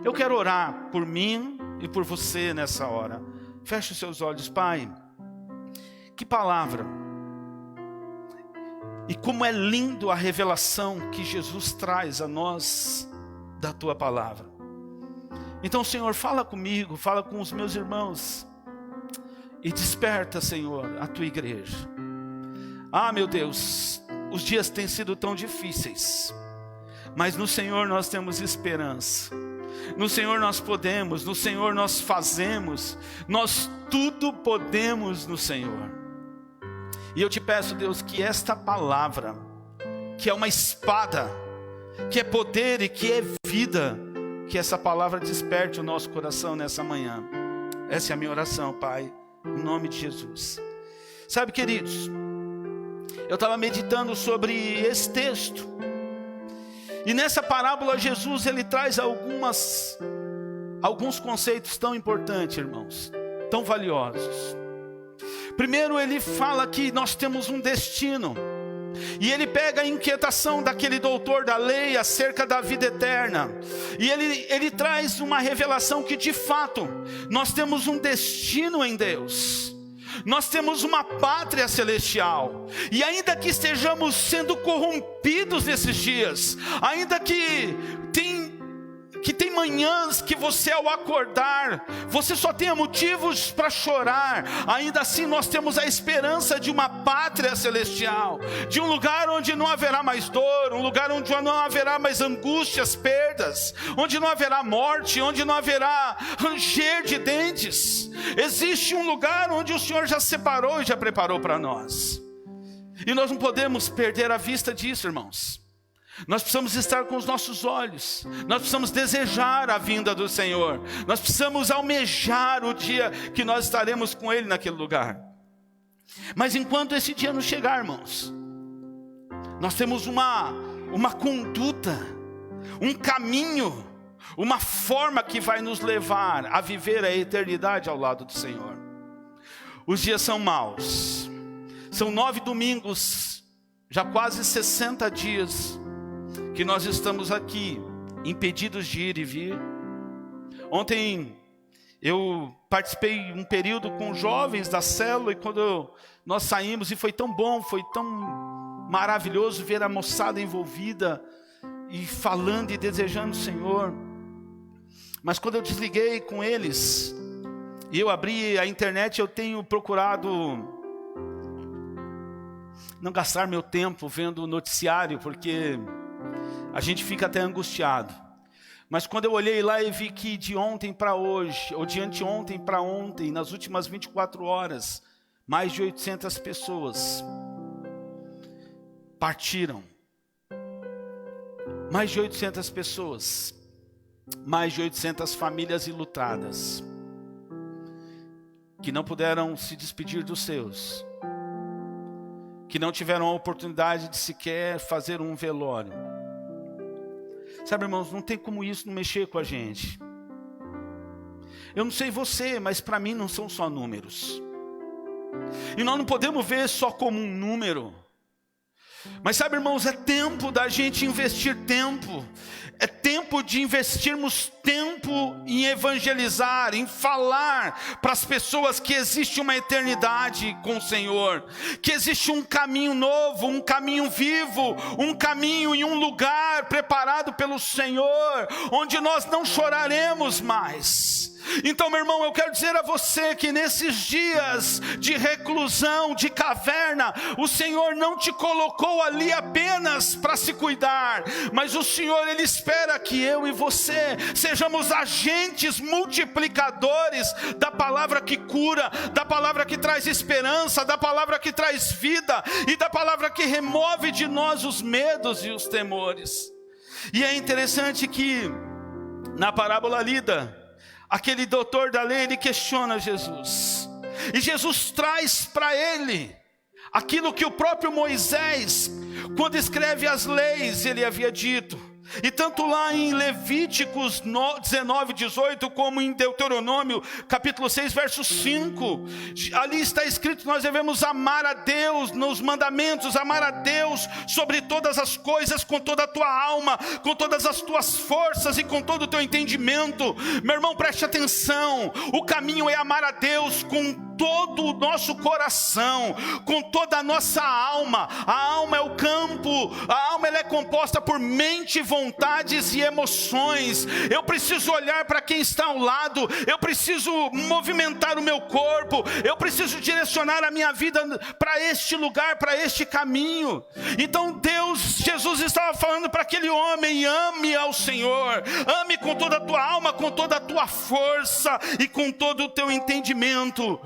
Eu quero orar por mim e por você nessa hora. Feche os seus olhos. Pai, que palavra, e como é lindo a revelação que Jesus traz a nós da tua palavra. Então, Senhor, fala comigo, fala com os meus irmãos e desperta, Senhor, a tua igreja. Ah, meu Deus, os dias têm sido tão difíceis, mas no Senhor nós temos esperança. No Senhor nós podemos, no Senhor nós fazemos, nós tudo podemos no Senhor. E eu te peço, Deus, que esta palavra, que é uma espada, que é poder e que é vida, que essa palavra desperte o nosso coração nessa manhã. Essa é a minha oração, Pai, em nome de Jesus. Sabe, queridos, eu estava meditando sobre esse texto, e nessa parábola Jesus ele traz algumas alguns conceitos tão importantes, irmãos, tão valiosos. Primeiro, ele fala que nós temos um destino. E ele pega a inquietação daquele doutor da lei acerca da vida eterna. E ele traz uma revelação que de fato nós temos um destino em Deus. Nós temos uma pátria celestial. E ainda que estejamos sendo corrompidos nesses dias, ainda que tem manhãs que você ao acordar, você só tenha motivos para chorar, ainda assim nós temos a esperança de uma pátria celestial, de um lugar onde não haverá mais dor, um lugar onde não haverá mais angústias, perdas, onde não haverá morte, onde não haverá ranger de dentes. Existe um lugar onde o Senhor já separou e já preparou para nós, e nós não podemos perder a vista disso, irmãos. Nós precisamos estar com os nossos olhos, nós precisamos desejar a vinda do Senhor, nós precisamos almejar o dia que nós estaremos com Ele naquele lugar. Mas enquanto esse dia não chegar, irmãos, nós temos uma conduta, um caminho, uma forma que vai nos levar a viver a eternidade ao lado do Senhor. Os dias são maus, são 9 domingos, já quase 60 dias que nós estamos aqui, impedidos de ir e vir. Ontem eu participei um período com jovens da célula, e quando nós saímos, e foi tão bom, foi tão maravilhoso ver a moçada envolvida, e falando e desejando o Senhor. Mas quando eu desliguei com eles, e eu abri a internet, eu tenho procurado não gastar meu tempo vendo o noticiário, porque a gente fica até angustiado. Mas quando eu olhei lá e vi que de ontem para hoje, ou de anteontem para ontem, nas últimas 24 horas, mais de 800 pessoas partiram. Mais de 800 pessoas, mais de 800 famílias enlutadas, que não puderam se despedir dos seus, que não tiveram a oportunidade de sequer fazer um velório. Sabe, irmãos, não tem como isso não mexer com a gente. Eu não sei você, mas para mim não são só números. E nós não podemos ver só como um número. Mas sabe, irmãos, é tempo da gente investir tempo. É tempo de investirmos tempo em evangelizar, em falar para as pessoas que existe uma eternidade com o Senhor, que existe um caminho novo, um caminho vivo, um caminho em um lugar preparado pelo Senhor, onde nós não choraremos mais. Então, meu irmão, eu quero dizer a você que nesses dias de reclusão, de caverna, o Senhor não te colocou ali apenas para se cuidar, mas o Senhor, Ele espera que eu e você sejamos agentes multiplicadores da palavra que cura, da palavra que traz esperança, da palavra que traz vida e da palavra que remove de nós os medos e os temores. E é interessante que na parábola lida, aquele doutor da lei, ele questiona Jesus. E Jesus traz para ele aquilo que o próprio Moisés, quando escreve as leis, ele havia dito. E tanto lá em Levíticos 19, 18, como em Deuteronômio, capítulo 6, verso 5, ali está escrito: nós devemos amar a Deus nos mandamentos, amar a Deus sobre todas as coisas, com toda a tua alma, com todas as tuas forças e com todo o teu entendimento. Meu irmão, preste atenção, o caminho é amar a Deus com todo o nosso coração, com toda a nossa alma. A alma é o campo, a alma ela é composta por mente, vontades e emoções. Eu preciso olhar para quem está ao lado, eu preciso movimentar o meu corpo, eu preciso direcionar a minha vida para este lugar, para este caminho. Então Jesus estava falando para aquele homem: ame ao Senhor, ame com toda a tua alma, com toda a tua força e com todo o teu entendimento.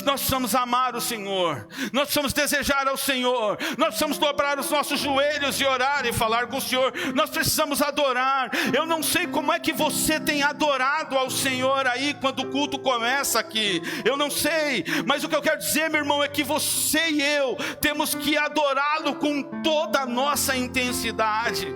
Nós precisamos amar o Senhor, nós precisamos desejar ao Senhor, nós precisamos dobrar os nossos joelhos e orar e falar com o Senhor. Nós precisamos adorar. Eu não sei como é que você tem adorado ao Senhor aí quando o culto começa aqui, eu não sei, mas o que eu quero dizer, meu irmão, é que você e eu temos que adorá-lo com toda a nossa intensidade.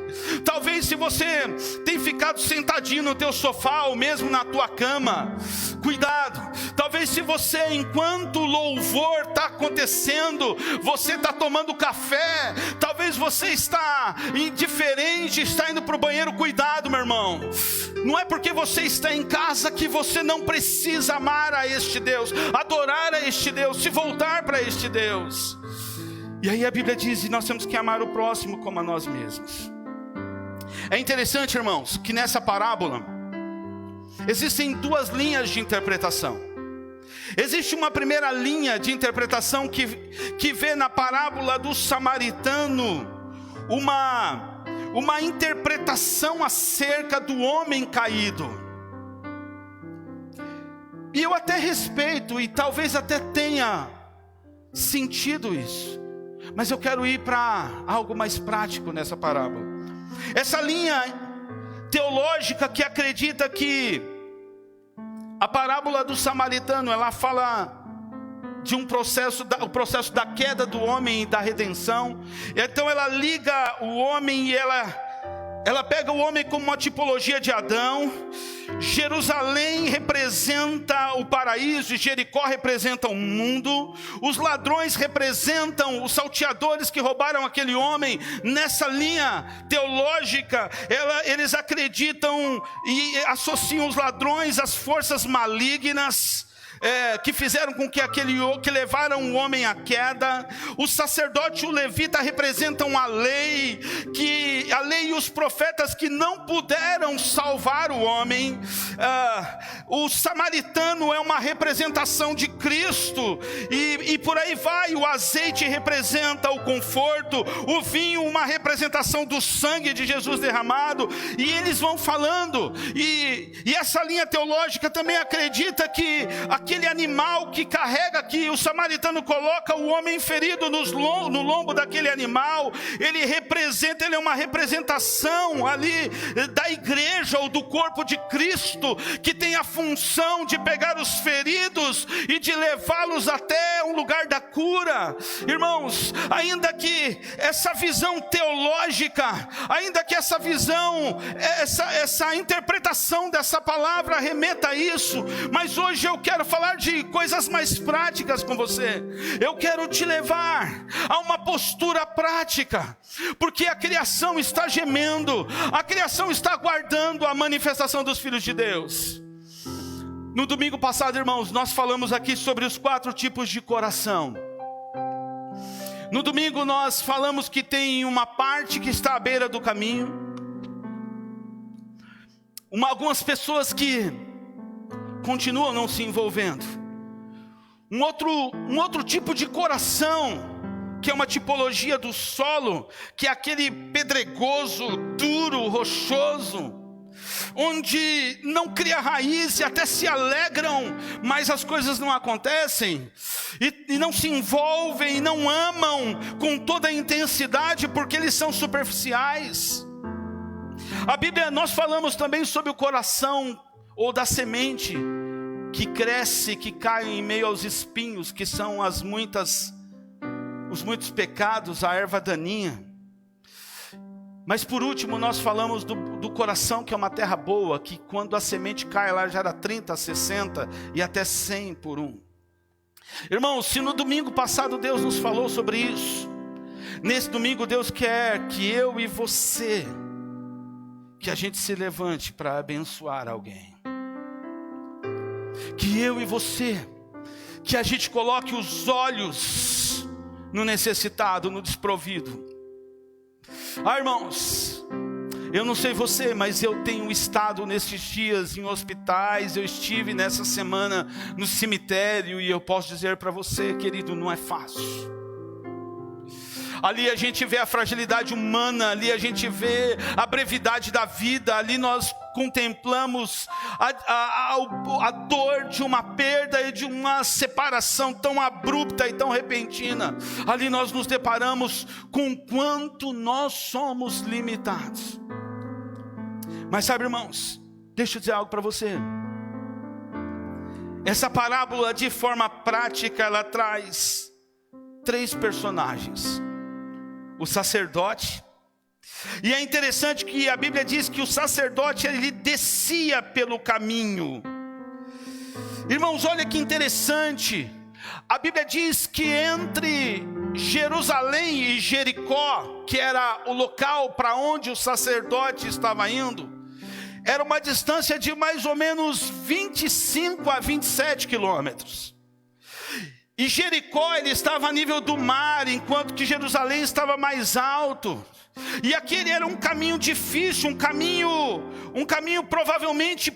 Talvez se você tem ficado sentadinho no teu sofá ou mesmo na tua cama, cuidado. Talvez se você, enquanto o louvor está acontecendo, você está tomando café, talvez você está indiferente, está indo para o banheiro, cuidado, meu irmão. Não é porque você está em casa que você não precisa amar a este Deus, adorar a este Deus, se voltar para este Deus. E aí a Bíblia diz que nós temos que amar o próximo como a nós mesmos. É interessante, irmãos, que nessa parábola existem duas linhas de interpretação. Existe uma primeira linha de interpretação que vê na parábola do samaritano uma interpretação acerca do homem caído. E eu até respeito e talvez até tenha sentido isso, mas eu quero ir para algo mais prático nessa parábola. Essa linha teológica que acredita que a parábola do samaritano, ela fala de o processo da queda do homem e da redenção. Então ela liga o homem e ela pega o homem como uma tipologia de Adão. Jerusalém representa o paraíso e Jericó representa o mundo. Os ladrões representam os salteadores que roubaram aquele homem. Nessa linha teológica, eles acreditam e associam os ladrões às forças malignas que fizeram com que levaram o homem à queda. O sacerdote e o levita representam a lei e os profetas que não puderam salvar o homem. O samaritano é uma representação de Cristo e por aí vai. O azeite representa o conforto, o vinho uma representação do sangue de Jesus derramado. E eles vão falando, e essa linha teológica também acredita que aquele animal que carrega, que o samaritano coloca o homem ferido no lombo daquele animal, ele é uma representação ali da igreja ou do corpo de Cristo, que tem a função de pegar os feridos e de levá-los até um lugar da cura. Irmãos, ainda que essa visão teológica, ainda que essa visão, essa interpretação dessa palavra remeta a isso, mas hoje eu quero falar de coisas mais práticas com você. Eu quero te levar a uma postura prática, porque a criação está gemendo, a criação está aguardando a manifestação dos filhos de Deus. No domingo passado, irmãos, nós falamos aqui sobre os 4 tipos de coração. No domingo nós falamos que tem uma parte que está à beira do caminho, algumas pessoas que continuam não se envolvendo. Um outro tipo de coração, que é uma tipologia do solo, que é aquele pedregoso, duro, rochoso, onde não cria raiz e até se alegram, mas as coisas não acontecem, e não se envolvem, e não amam com toda a intensidade, porque eles são superficiais. A Bíblia, nós falamos também sobre o coração, ou da semente, que cresce, que cai em meio aos espinhos, que são os muitos pecados, a erva daninha. Mas por último nós falamos do coração, que é uma terra boa, que quando a semente cai, ela gera 30, 60 e até 100 por um. Irmãos, se no domingo passado Deus nos falou sobre isso, nesse domingo Deus quer que eu e você, que a gente se levante para abençoar alguém. Que eu e você, que a gente coloque os olhos no necessitado, no desprovido. Irmãos, eu não sei você, mas eu tenho estado nesses dias em hospitais, eu estive nessa semana no cemitério, e eu posso dizer para você, querido, não é fácil. Ali a gente vê a fragilidade humana, ali a gente vê a brevidade da vida, ali nós contemplamos a dor de uma perda e de uma separação tão abrupta e tão repentina, ali nós nos deparamos com quanto nós somos limitados. Mas sabe, irmãos, deixa eu dizer algo para você. Essa parábola, de forma prática, ela traz 3 personagens: o sacerdote. E é interessante que a Bíblia diz que o sacerdote, ele descia pelo caminho. Irmãos, olha que interessante. A Bíblia diz que entre Jerusalém e Jericó, que era o local para onde o sacerdote estava indo, era uma distância de mais ou menos 25 a 27 quilômetros. E Jericó, ele estava a nível do mar, enquanto que Jerusalém estava mais alto. E aquele era um caminho difícil, um caminho provavelmente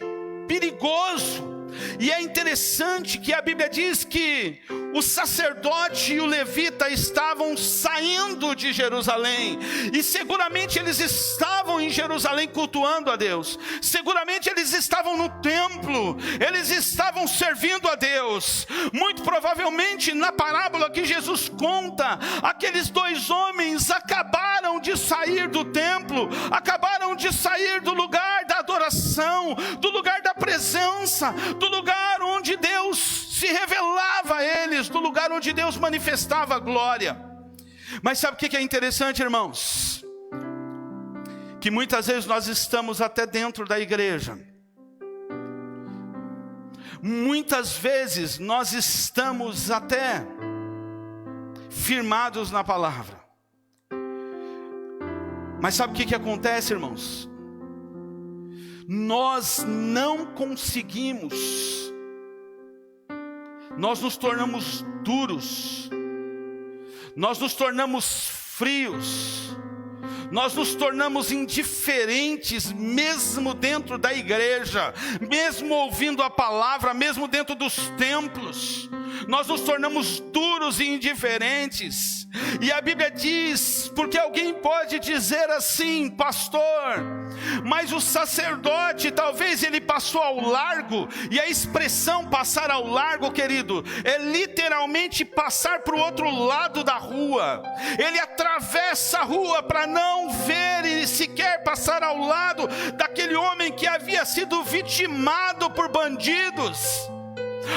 perigoso. E é interessante que a Bíblia diz que o sacerdote e o levita estavam saindo de Jerusalém, e seguramente eles estavam em Jerusalém cultuando a Deus, seguramente eles estavam no templo, eles estavam servindo a Deus. Muito provavelmente, na parábola que Jesus conta, aqueles 2 homens acabaram de sair do templo, acabaram de sair do lugar da adoração, do lugar da presença, do lugar onde Deus se revelava a eles, do lugar onde Deus manifestava a glória. Mas sabe o que é interessante, irmãos? Que muitas vezes nós estamos até dentro da igreja, muitas vezes nós estamos até firmados na palavra, mas sabe o que acontece, irmãos? Nós não conseguimos, nós nos tornamos duros, nós nos tornamos frios, nós nos tornamos indiferentes, mesmo dentro da igreja, mesmo ouvindo a palavra, mesmo dentro dos templos, nós nos tornamos duros e indiferentes. E a Bíblia diz, porque alguém pode dizer assim: pastor, mas o sacerdote, talvez ele passou ao largo. E a expressão passar ao largo, querido, é literalmente passar para o outro lado da rua. Ele atravessa a rua para não ver e sequer passar ao lado daquele homem que havia sido vitimado por bandidos,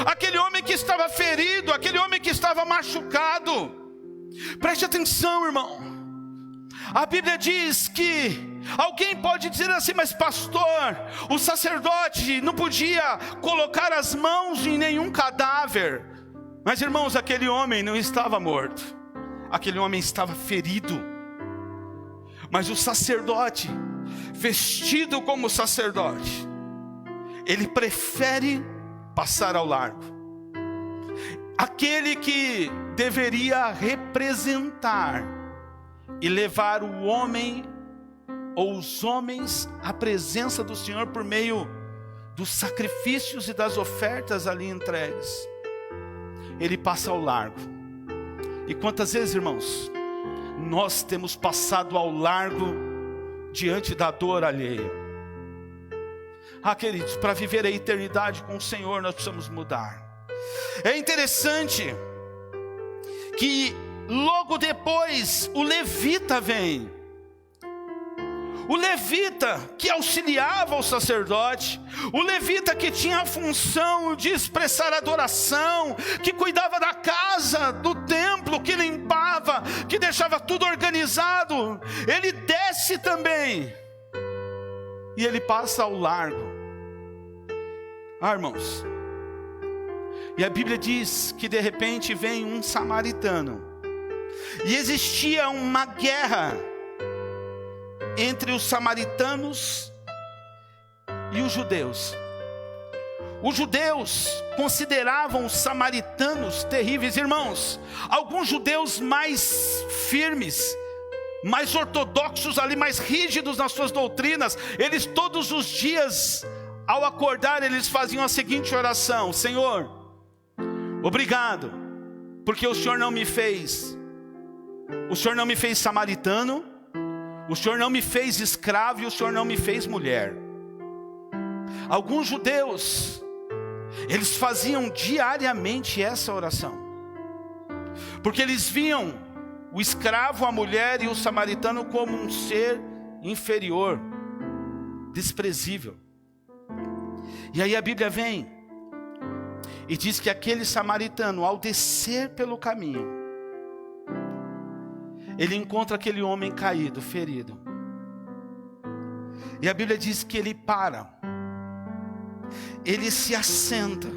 aquele homem que estava ferido, aquele homem que estava machucado. Preste atenção, irmão. A Bíblia diz que alguém pode dizer assim: mas pastor, o sacerdote não podia colocar as mãos em nenhum cadáver. Mas, irmãos, aquele homem não estava morto, aquele homem estava ferido. Mas o sacerdote, vestido como sacerdote, ele prefere passar ao largo. Aquele que deveria representar e levar o homem ou os homens à presença do Senhor por meio dos sacrifícios e das ofertas ali entregues, ele passa ao largo. E quantas vezes, irmãos, nós temos passado ao largo diante da dor alheia? Queridos, para viver a eternidade com o Senhor, nós precisamos mudar. É interessante que logo depois o levita vem. O levita que auxiliava o sacerdote, o levita que tinha a função de expressar adoração, que cuidava da casa, do templo, que limpava, que deixava tudo organizado, ele desce também e ele passa ao largo. Irmãos, e a Bíblia diz que de repente vem um samaritano, e existia uma guerra entre os samaritanos e os judeus. Os judeus consideravam os samaritanos terríveis, irmãos. Alguns judeus mais firmes, mais ortodoxos ali, mais rígidos nas suas doutrinas, eles todos os dias, ao acordar, eles faziam a seguinte oração: Senhor, obrigado, porque o Senhor não me fez samaritano, o Senhor não me fez escravo e o Senhor não me fez mulher. Alguns judeus, eles faziam diariamente essa oração, porque eles viam o escravo, a mulher e o samaritano como um ser inferior, desprezível. E aí a Bíblia vem e diz que aquele samaritano, ao descer pelo caminho, ele encontra aquele homem caído, ferido. E a Bíblia diz que ele para, ele se assenta.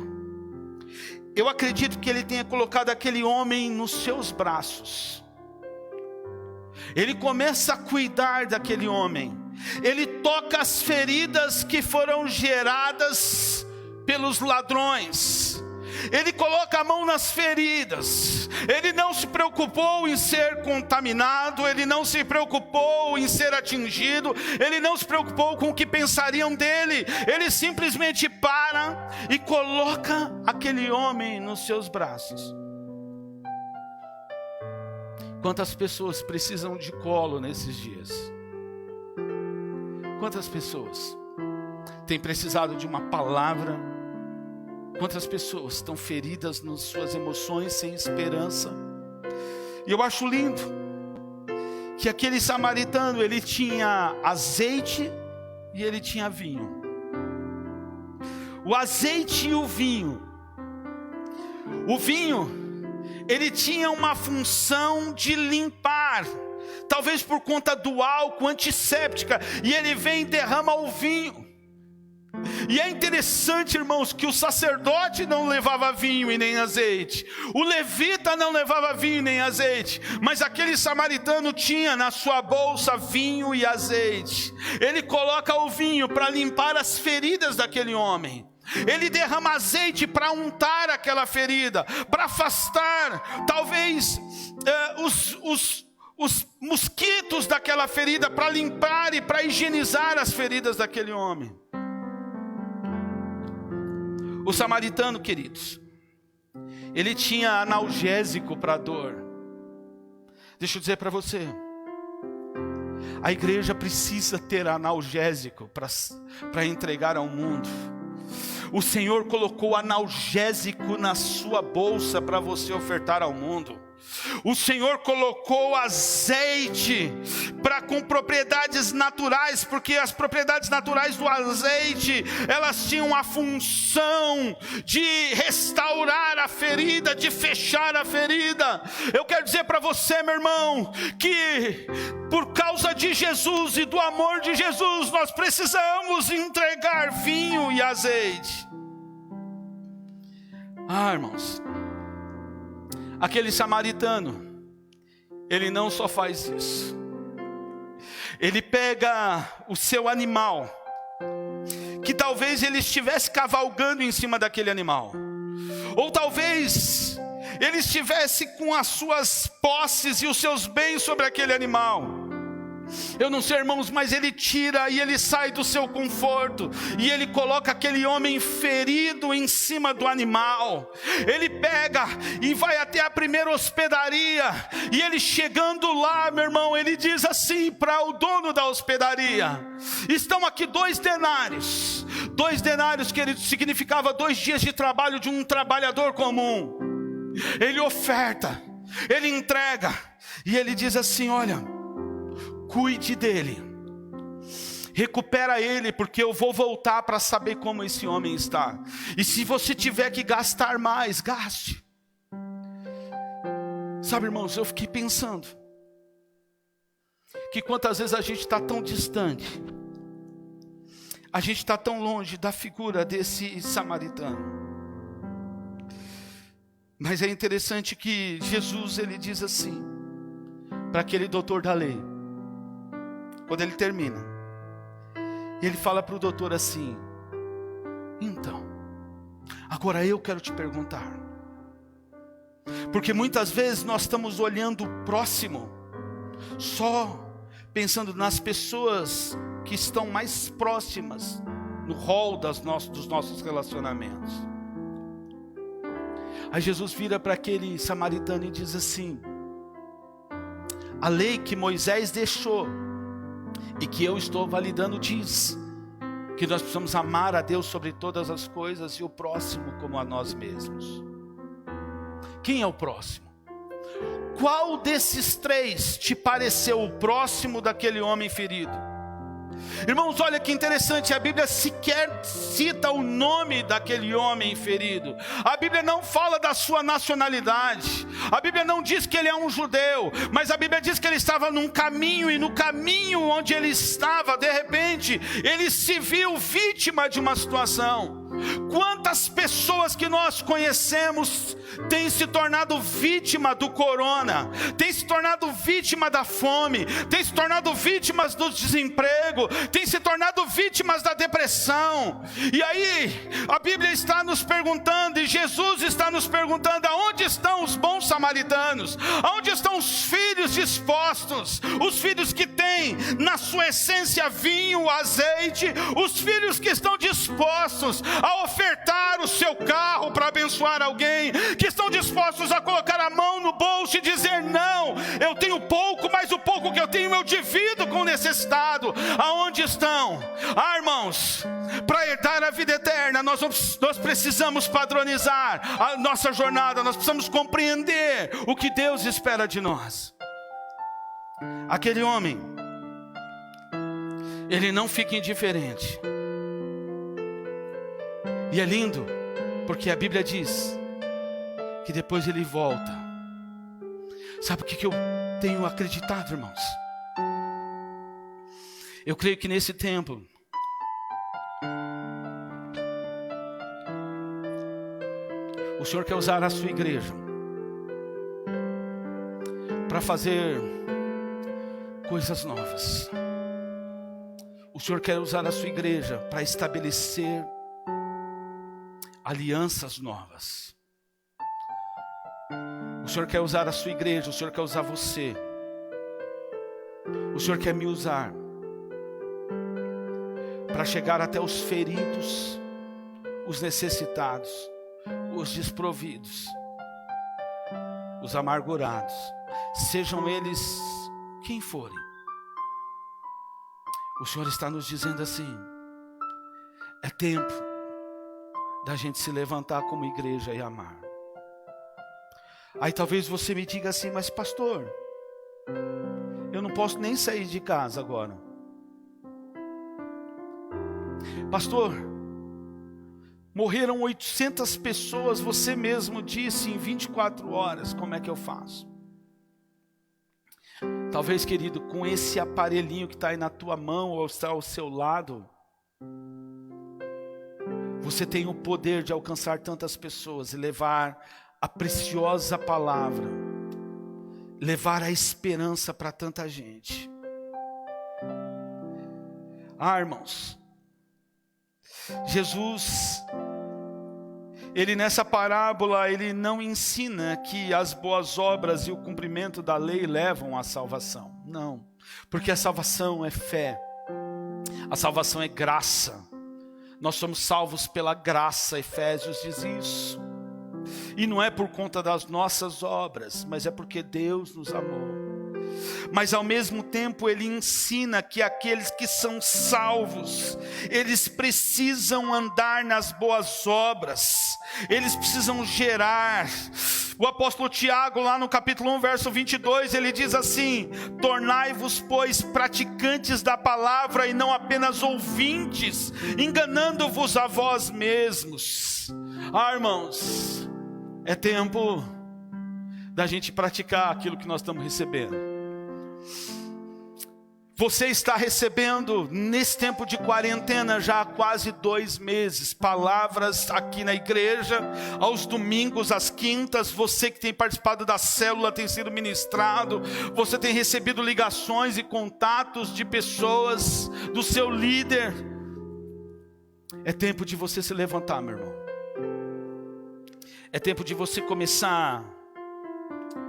Eu acredito que ele tenha colocado aquele homem nos seus braços. Ele começa a cuidar daquele homem. Ele toca as feridas que foram geradas pelos ladrões. Ele coloca a mão nas feridas. Ele não se preocupou em ser contaminado. Ele não se preocupou em ser atingido. Ele não se preocupou com o que pensariam dele. Ele simplesmente para e coloca aquele homem nos seus braços. Quantas pessoas precisam de colo nesses dias? Quantas pessoas têm precisado de uma palavra? Quantas pessoas estão feridas nas suas emoções, sem esperança? E eu acho lindo que aquele samaritano, ele tinha azeite e ele tinha vinho. O azeite e o vinho. O vinho, ele tinha uma função de limpar, talvez por conta do álcool antisséptica, e ele vem e derrama o vinho. E é interessante, irmãos, que o sacerdote não levava vinho e nem azeite, o levita não levava vinho nem azeite, mas aquele samaritano tinha na sua bolsa vinho e azeite. Ele coloca o vinho para limpar as feridas daquele homem. Ele derrama azeite para untar aquela ferida, para afastar talvez os mosquitos daquela ferida, para limpar e para higienizar as feridas daquele homem. O samaritano, queridos, ele tinha analgésico para a dor. Deixa eu dizer para você, a igreja precisa ter analgésico para entregar ao mundo. O Senhor colocou analgésico na sua bolsa para você ofertar ao mundo. O Senhor colocou azeite com propriedades naturais, porque as propriedades naturais do azeite, elas tinham a função de restaurar a ferida, de fechar a ferida. Eu quero dizer para você, meu irmão, que por causa de Jesus e do amor de Jesus, nós precisamos entregar vinho e azeite. Irmãos, aquele samaritano, ele não só faz isso, ele pega o seu animal, que talvez ele estivesse cavalgando em cima daquele animal, ou talvez ele estivesse com as suas posses e os seus bens sobre aquele animal. Eu não sei, irmãos, mas ele tira e ele sai do seu conforto, e ele coloca aquele homem ferido em cima do animal. Ele pega e vai até a primeira hospedaria, e ele chegando lá, meu irmão, ele diz assim para o dono da hospedaria: estão aqui 2 denários. 2 denários, querido, significava 2 dias de trabalho de um trabalhador comum. Ele oferta, ele entrega, e ele diz assim: olha, cuide dele, recupera ele, porque eu vou voltar para saber como esse homem está. E se você tiver que gastar mais, gaste. Sabe, irmãos, eu fiquei pensando que quantas vezes a gente está tão distante, a gente está tão longe da figura desse samaritano. Mas é interessante que Jesus, ele diz assim para aquele doutor da lei, quando ele termina, ele fala para o doutor assim: então, agora eu quero te perguntar, porque muitas vezes nós estamos olhando o próximo, só pensando nas pessoas que estão mais próximas no rol dos nossos relacionamentos. Aí Jesus vira para aquele samaritano e diz assim: a lei que Moisés deixou e que eu estou validando diz que nós precisamos amar a Deus sobre todas as coisas e o próximo como a nós mesmos. Quem é o próximo? Qual desses três te pareceu o próximo daquele homem ferido? Irmãos, olha que interessante, a Bíblia sequer cita o nome daquele homem ferido. A Bíblia não fala da sua nacionalidade. A Bíblia não diz que ele é um judeu, mas a Bíblia diz que ele estava num caminho, e no caminho onde ele estava, de repente, ele se viu vítima de uma situação. Quantas pessoas que nós conhecemos têm se tornado vítima do corona, têm se tornado vítima da fome, têm se tornado vítimas do desemprego, têm se tornado vítimas da depressão. E aí a Bíblia está nos perguntando, e Jesus está nos perguntando: aonde estão os bons samaritanos? Aonde estão os filhos dispostos? Os filhos que têm na sua essência vinho, azeite, os filhos que estão dispostos a ofertar o seu carro para abençoar alguém, que estão dispostos a colocar a mão no bolso e dizer: não, eu tenho pouco, mas o pouco que eu tenho eu divido com o necessitado. Aonde estão? Irmãos, para herdar a vida eterna, nós precisamos padronizar a nossa jornada, nós precisamos compreender o que Deus espera de nós. Aquele homem, ele não fica indiferente. E é lindo, porque a Bíblia diz que depois ele volta. Sabe o que eu tenho acreditado, irmãos? Eu creio que nesse tempo, o Senhor quer usar a sua igreja para fazer coisas novas. O Senhor quer usar a sua igreja para estabelecer alianças novas. O Senhor quer usar a sua igreja, o Senhor quer usar você. O Senhor quer me usar para chegar até os feridos, os necessitados, os desprovidos, os amargurados, sejam eles quem forem. O Senhor está nos dizendo assim: é tempo da gente se levantar como igreja e amar. Aí talvez você me diga assim: mas pastor, eu não posso nem sair de casa agora. Pastor, morreram 800 pessoas, você mesmo disse, em 24 horas, como é que eu faço? Talvez, querido, com esse aparelhinho que está aí na tua mão ou está ao seu lado, você tem o poder de alcançar tantas pessoas e levar a preciosa palavra, levar a esperança para tanta gente. Irmãos, Jesus, ele nessa parábola, ele não ensina que as boas obras e o cumprimento da lei levam à salvação. Não, porque a salvação é fé, a salvação é graça. Nós somos salvos pela graça, Efésios diz isso. E não é por conta das nossas obras, mas é porque Deus nos amou. Mas ao mesmo tempo ele ensina que aqueles que são salvos, eles precisam andar nas boas obras, eles precisam gerar. O apóstolo Tiago, lá no capítulo 1, verso 22, ele diz assim: tornai-vos, pois, praticantes da palavra e não apenas ouvintes, enganando-vos a vós mesmos. Irmãos, é tempo da gente praticar aquilo que nós estamos recebendo. Você está recebendo, nesse tempo de quarentena, já há quase 2 meses, palavras aqui na igreja, aos domingos, às quintas. Você que tem participado da célula tem sido ministrado. Você tem recebido ligações e contatos de pessoas, do seu líder. É tempo de você se levantar, meu irmão. É tempo de você começar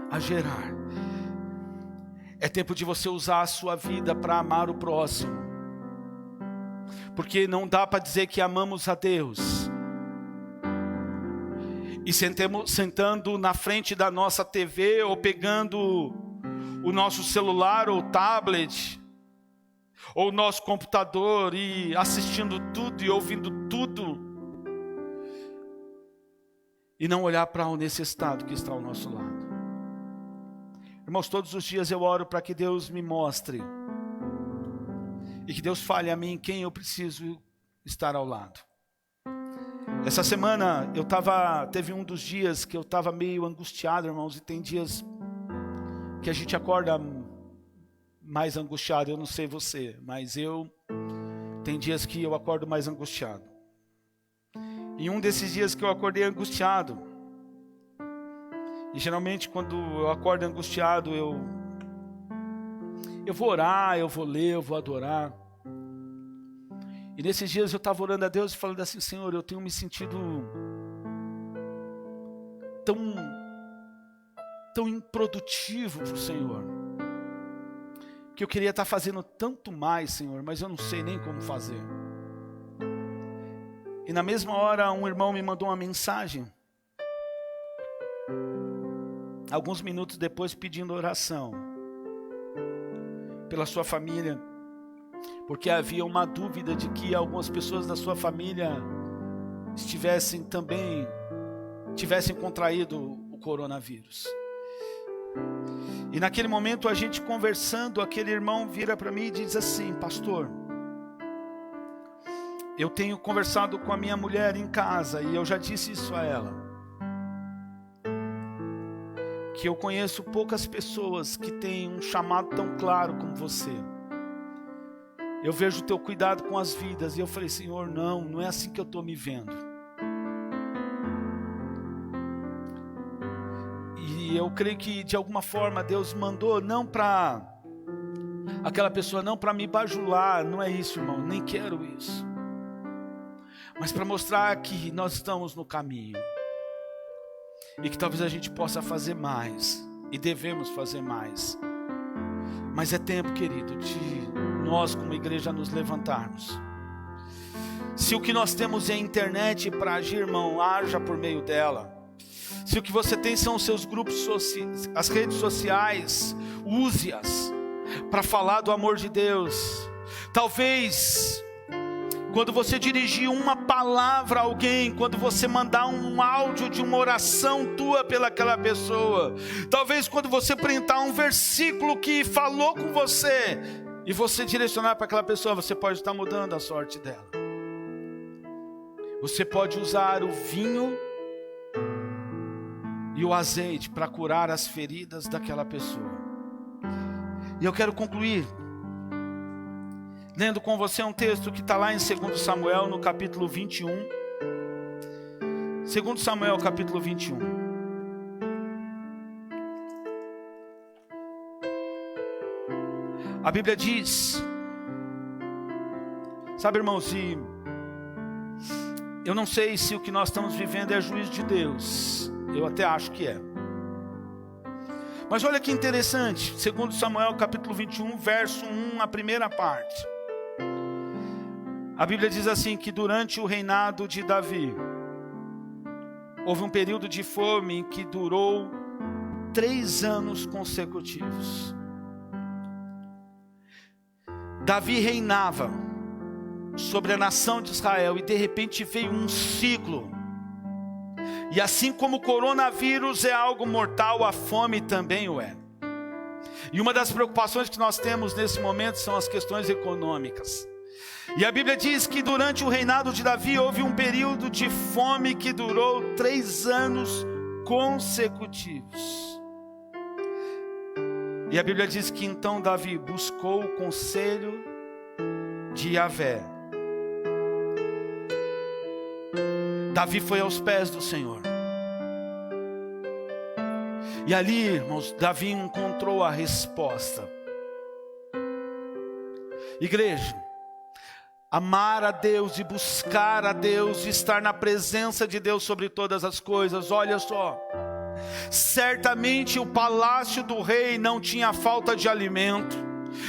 a gerar. É tempo de você usar a sua vida para amar o próximo. Porque não dá para dizer que amamos a Deus e sentando na frente da nossa TV ou pegando o nosso celular ou tablet ou o nosso computador e assistindo tudo e ouvindo tudo, e não olhar para o necessitado que está ao nosso lado. Irmãos, todos os dias eu oro para que Deus me mostre e que Deus fale a mim quem eu preciso estar ao lado. Essa semana teve um dos dias que eu estava meio angustiado, irmãos, e tem dias que a gente acorda mais angustiado. Eu não sei você, mas tem dias que eu acordo mais angustiado. E um desses dias que eu acordei angustiado, e geralmente quando eu acordo angustiado, eu vou orar, eu vou ler, eu vou adorar. E nesses dias eu estava orando a Deus e falando assim: Senhor, eu tenho me sentido tão improdutivo para o Senhor, que eu queria estar fazendo tanto mais, Senhor, mas eu não sei nem como fazer. E na mesma hora um irmão me mandou uma mensagem, alguns minutos depois, pedindo oração pela sua família, porque havia uma dúvida de que algumas pessoas da sua família tivessem contraído o coronavírus. E naquele momento, a gente conversando, aquele irmão vira para mim e diz assim: pastor, eu tenho conversado com a minha mulher em casa, e eu já disse isso a ela, que eu conheço poucas pessoas que têm um chamado tão claro como você. Eu vejo o teu cuidado com as vidas. E eu falei: Senhor, não é assim que eu estou me vendo. E eu creio que de alguma forma Deus mandou, não para aquela pessoa, não para me bajular, não é isso, irmão, nem quero isso, mas para mostrar que nós estamos no caminho, e que talvez a gente possa fazer mais, e devemos fazer mais. Mas é tempo, querido, de nós como igreja nos levantarmos. Se o que nós temos é a internet para agir, irmão, haja por meio dela. Se o que você tem são os seus grupos sociais, as redes sociais, use-as para falar do amor de Deus. Talvez quando você dirigir uma palavra a alguém, quando você mandar um áudio de uma oração tua pelaquela pessoa, talvez quando você printar um versículo que falou com você e você direcionar para aquela pessoa, você pode estar mudando a sorte dela. Você pode usar o vinho e o azeite para curar as feridas daquela pessoa. E eu quero concluir lendo com você um texto que está lá em 2 Samuel, no capítulo 21. 2 Samuel, capítulo 21. A Bíblia diz, sabe, irmãos, e eu não sei se o que nós estamos vivendo é juízo de Deus. Eu até acho que é. Mas olha que interessante, 2 Samuel capítulo 21, verso 1, a primeira parte. A Bíblia diz assim, que durante o reinado de Davi, houve um período de fome que durou 3 anos consecutivos. Davi reinava sobre a nação de Israel e de repente veio um ciclo. E assim como o coronavírus é algo mortal, a fome também o é. E uma das preocupações que nós temos nesse momento são as questões econômicas. E a Bíblia diz que durante o reinado de Davi houve um período de fome que durou 3 anos consecutivos. E a Bíblia diz que então Davi buscou o conselho de Yahvé. Davi foi aos pés do Senhor. E ali, irmãos, Davi encontrou a resposta. Igreja, amar a Deus e buscar a Deus, e estar na presença de Deus sobre todas as coisas. Olha só, certamente o palácio do rei não tinha falta de alimento,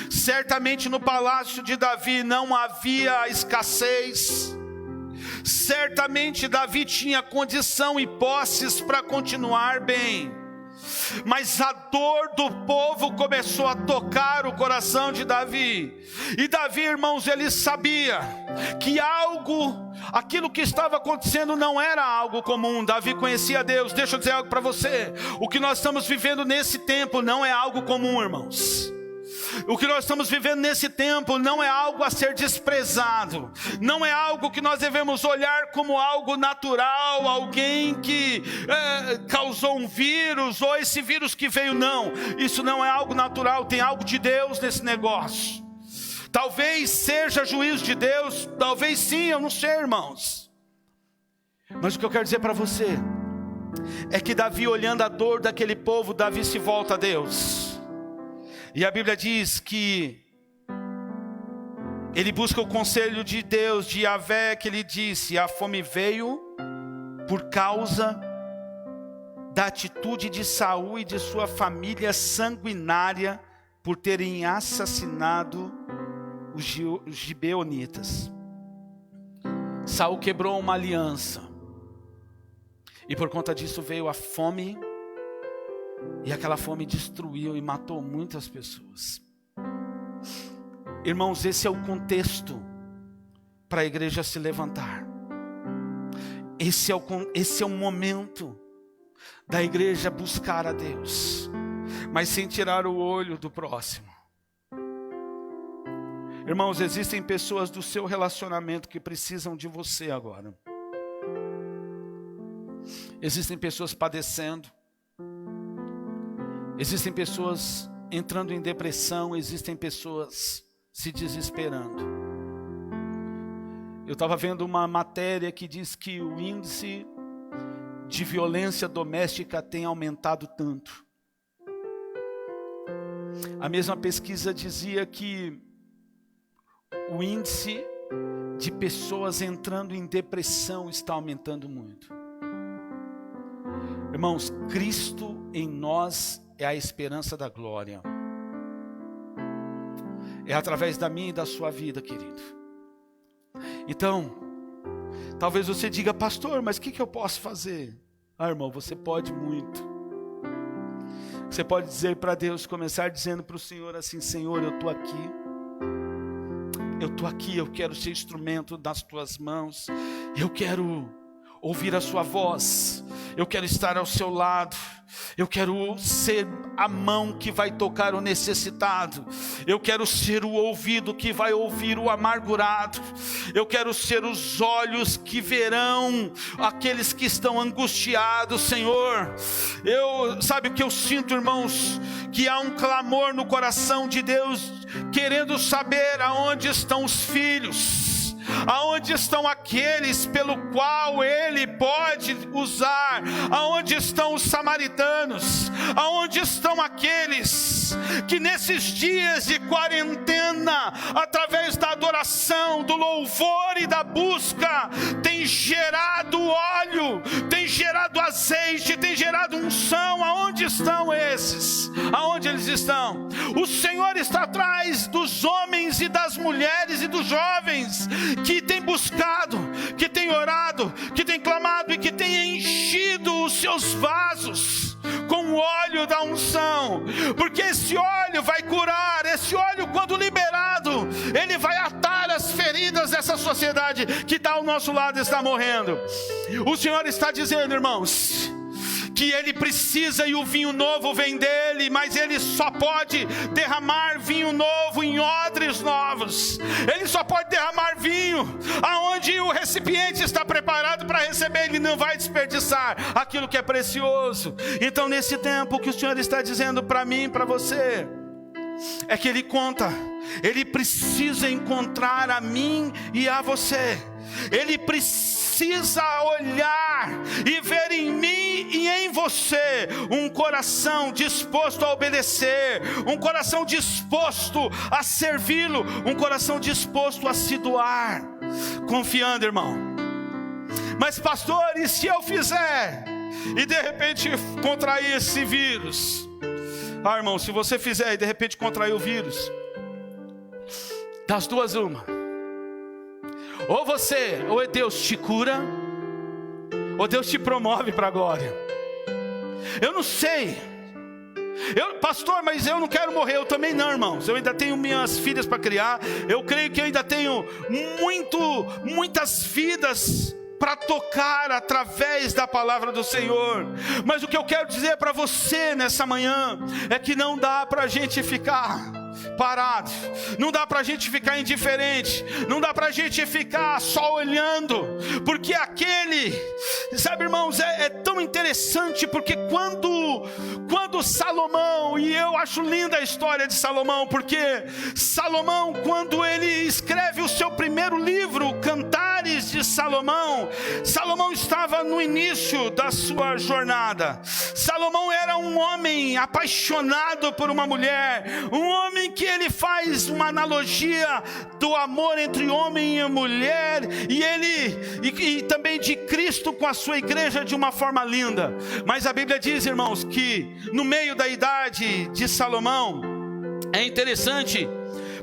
certamente no palácio de Davi não havia escassez, certamente Davi tinha condição e posses para continuar bem. Mas a dor do povo começou a tocar o coração de Davi. E Davi, irmãos, ele sabia que aquilo que estava acontecendo não era algo comum. Davi conhecia Deus. Deixa eu dizer algo para você. O que nós estamos vivendo nesse tempo não é algo comum, irmãos. O que nós estamos vivendo nesse tempo não é algo a ser desprezado. Não é algo que nós devemos olhar como algo natural, alguém que causou um vírus, ou esse vírus que veio. Não, isso não é algo natural, tem algo de Deus nesse negócio. Talvez seja juízo de Deus, talvez sim, eu não sei, irmãos. Mas o que eu quero dizer para você é que Davi, olhando a dor daquele povo, Davi se volta a Deus. E a Bíblia diz que ele busca o conselho de Deus, de Yahvé, que ele disse: a fome veio por causa da atitude de Saul e de sua família sanguinária, por terem assassinado os gibeonitas. Saul quebrou uma aliança, e por conta disso veio a fome. E aquela fome destruiu e matou muitas pessoas. Irmãos, esse é o contexto para a igreja se levantar. Esse é o momento da igreja buscar a Deus, mas sem tirar o olho do próximo. Irmãos, existem pessoas do seu relacionamento que precisam de você agora. Existem pessoas padecendo. Existem pessoas entrando em depressão, existem pessoas se desesperando. Eu estava vendo uma matéria que diz que o índice de violência doméstica tem aumentado tanto. A mesma pesquisa dizia que o índice de pessoas entrando em depressão está aumentando muito. Irmãos, Cristo em nós é a esperança da glória. É através da minha e da sua vida, querido. Então, talvez você diga: pastor, mas o que eu posso fazer? Irmão, você pode muito. Você pode dizer para Deus, começar dizendo para o Senhor assim: Senhor, eu estou aqui. Eu estou aqui, eu quero ser instrumento das tuas mãos. Eu quero ouvir a sua voz. Eu quero estar ao seu lado. Eu quero ser a mão que vai tocar o necessitado. Eu quero ser o ouvido que vai ouvir o amargurado. Eu quero ser os olhos que verão aqueles que estão angustiados, Senhor. Sabe o que eu sinto, irmãos? Que há um clamor no coração de Deus, querendo saber aonde estão os filhos. Aonde estão aqueles pelo qual Ele pode usar? Aonde estão os samaritanos? Aonde estão aqueles que nesses dias de quarentena, através da adoração, do louvor e da busca, tem gerado óleo, tem gerado azeite, tem gerado unção? Aonde estão esses? Aonde eles estão? O Senhor está atrás dos homens e das mulheres e dos jovens que tem buscado, que tem orado, que tem clamado e que tem enchido os seus vasos com o óleo da unção, porque esse óleo vai curar. Esse óleo, quando liberado, ele vai atar as feridas dessa sociedade que está ao nosso lado e está morrendo. O Senhor está dizendo, irmãos, que Ele precisa, e o vinho novo vem dEle, mas Ele só pode derramar vinho novo em odres novos. Ele só pode derramar vinho aonde o recipiente está preparado para receber. Ele não vai desperdiçar aquilo que é precioso. Então, nesse tempo, o que o Senhor está dizendo para mim e para você é que Ele precisa encontrar a mim e a você. Ele precisa olhar e ver em mim e em você um coração disposto a obedecer, um coração disposto a servi-lo, um coração disposto a se doar, confiando, irmão. Mas pastor, e se eu fizer e de repente contrair esse vírus? Irmão, se você fizer e de repente contrair o vírus, das duas uma: ou Deus te cura, ou Deus te promove para a glória. Eu não sei Pastor, mas eu não quero morrer. Eu também não, irmãos. Eu ainda tenho minhas filhas para criar. Eu creio que eu ainda tenho muitas vidas para tocar através da palavra do Senhor. Mas o que eu quero dizer para você nessa manhã é que não dá para a gente ficar parado, não dá pra gente ficar indiferente, não dá pra gente ficar só olhando, porque sabe, irmãos, é tão interessante, porque quando Salomão, e eu acho linda a história de Salomão, porque Salomão, quando ele escreve o seu primeiro livro, Cantares de Salomão, Salomão estava no início da sua jornada. Salomão era um homem apaixonado por uma mulher, um homem que ele faz uma analogia do amor entre homem e mulher, e também de Cristo com a sua igreja de uma forma linda. Mas a Bíblia diz, irmãos, que no meio da idade de Salomão, é interessante,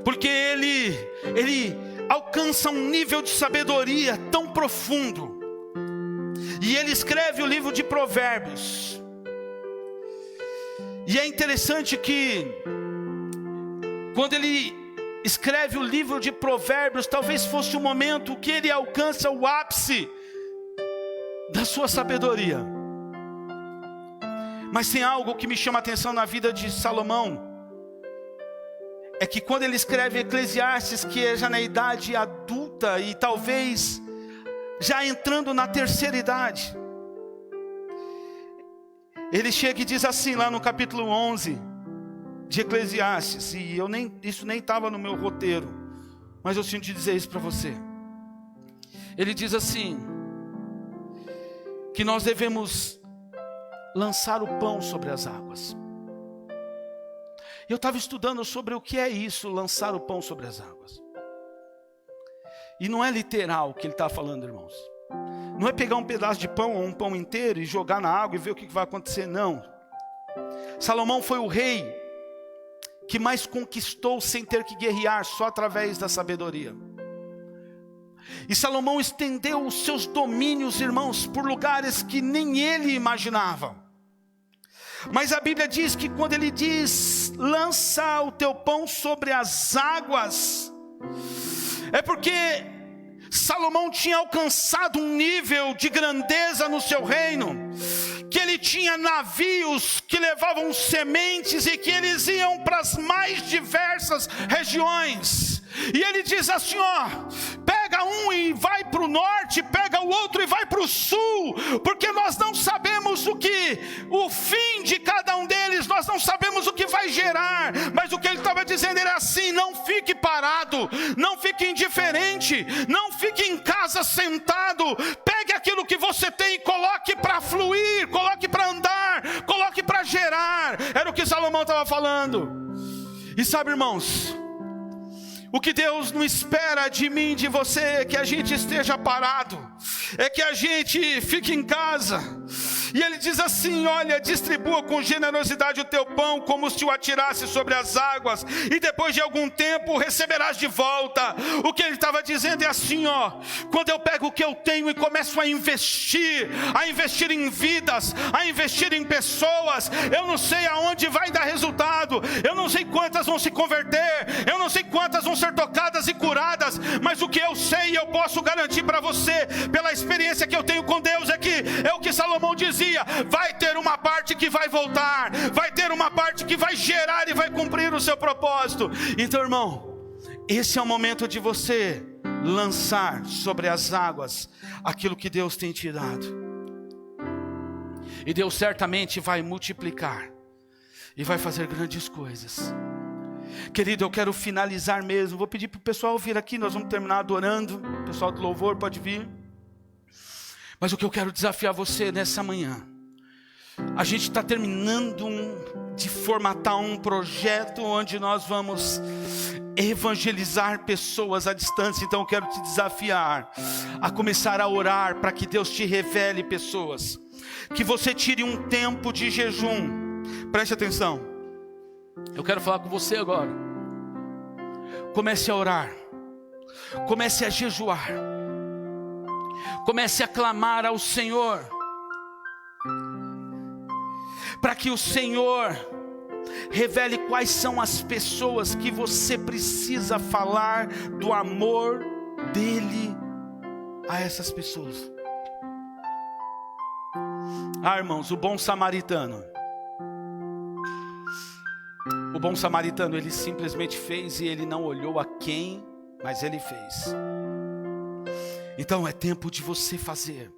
porque ele alcança um nível de sabedoria tão profundo, e ele escreve o livro de Provérbios. E é interessante que quando ele escreve o livro de Provérbios, talvez fosse o momento que ele alcança o ápice da sua sabedoria. Mas tem algo que me chama a atenção na vida de Salomão, é que quando ele escreve Eclesiastes, que é já na idade adulta e talvez já entrando na terceira idade, ele chega e diz assim lá no capítulo 11 de Eclesiastes, e isso nem estava no meu roteiro, mas eu sinto dizer isso para você. Ele diz assim, que nós devemos lançar o pão sobre as águas. Eu estava estudando sobre o que é isso, lançar o pão sobre as águas. E não é literal o que ele está falando, irmãos. Não é pegar um pedaço de pão ou um pão inteiro e jogar na água e ver o que vai acontecer, não. Salomão foi o rei que mais conquistou sem ter que guerrear, só através da sabedoria. E Salomão estendeu os seus domínios, irmãos, por lugares que nem ele imaginava. Mas a Bíblia diz que quando ele diz, lança o teu pão sobre as águas, é porque Salomão tinha alcançado um nível de grandeza no seu reino, que ele tinha navios que levavam sementes e que eles iam para as mais diversas regiões. E ele diz assim, pega um e vai para o norte, pega o outro e vai para o sul, porque nós não sabemos o fim de cada um deles, nós não sabemos o que vai gerar. Mas o que ele estava dizendo era assim, não fique parado, não fique indiferente, não fique em casa sentado, pegue aquilo que você tem e coloque para fluir, coloque para andar, coloque para gerar. Era o que Salomão estava falando. E sabe, irmãos, o que Deus não espera de mim, de você, é que a gente esteja parado, é que a gente fique em casa. E ele diz assim, olha, distribua com generosidade o teu pão, como se o atirasse sobre as águas, e depois de algum tempo receberás de volta. O que ele estava dizendo é assim, quando eu pego o que eu tenho e começo a investir em vidas, a investir em pessoas, eu não sei aonde vai dar resultado, eu não sei quantas vão se converter, eu não sei quantas vão ser tocadas e curadas, mas o que eu sei e eu posso garantir para você, pela experiência que eu tenho com Deus, é o que Salomão dizia, vai ter uma parte que vai voltar, vai ter uma parte que vai gerar e vai cumprir o seu propósito. Então, irmão, esse é o momento de você lançar sobre as águas aquilo que Deus tem te dado, e Deus certamente vai multiplicar e vai fazer grandes coisas. Querido, eu quero finalizar mesmo, vou pedir para o pessoal vir aqui, nós vamos terminar adorando, o pessoal do louvor pode vir. Mas o que eu quero desafiar você nessa manhã, a gente está terminando de formatar um projeto onde nós vamos evangelizar pessoas à distância. Então eu quero te desafiar a começar a orar para que Deus te revele pessoas, que você tire um tempo de jejum. Preste atenção, eu quero falar com você agora. Comece a orar, comece a jejuar, comece a clamar ao Senhor, para que o Senhor revele quais são as pessoas que você precisa falar do amor dele a essas pessoas. Irmãos, o bom samaritano, ele simplesmente fez e ele não olhou a quem, mas ele fez. Então é tempo de você fazer.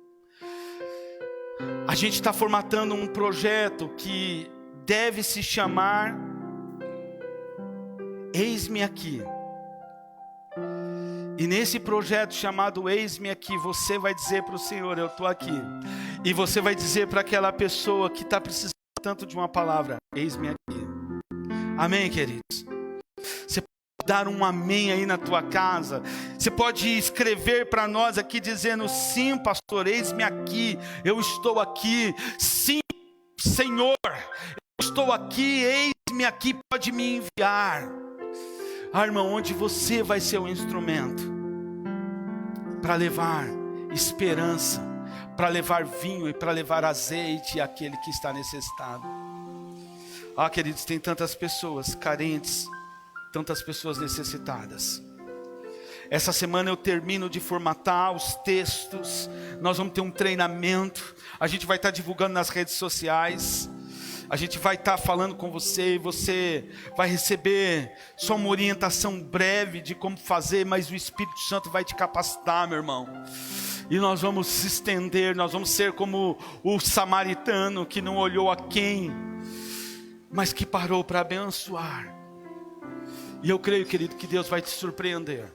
A gente está formatando um projeto que deve se chamar Eis-me Aqui. E nesse projeto chamado Eis-me Aqui, você vai dizer para o Senhor, eu estou aqui. E você vai dizer para aquela pessoa que está precisando tanto de uma palavra, eis-me aqui. Amém, queridos? Você pode dar um amém aí na tua casa. Você pode escrever para nós aqui dizendo, sim, pastor, eis-me aqui. Eu estou aqui. Sim, Senhor, eu estou aqui. Eis-me aqui, pode me enviar. Irmão, onde você vai ser o instrumento para levar esperança, para levar vinho e para levar azeite àquele que está necessitado. Queridos, tem tantas pessoas carentes, tantas pessoas necessitadas. Essa semana eu termino de formatar os textos. Nós vamos ter um treinamento. A gente vai estar divulgando nas redes sociais. A gente vai estar falando com você, e você vai receber só uma orientação breve de como fazer, mas o Espírito Santo vai te capacitar, meu irmão. E nós vamos se estender, nós vamos ser como o samaritano que não olhou a quem, mas que parou para abençoar. E eu creio, querido, que Deus vai te surpreender.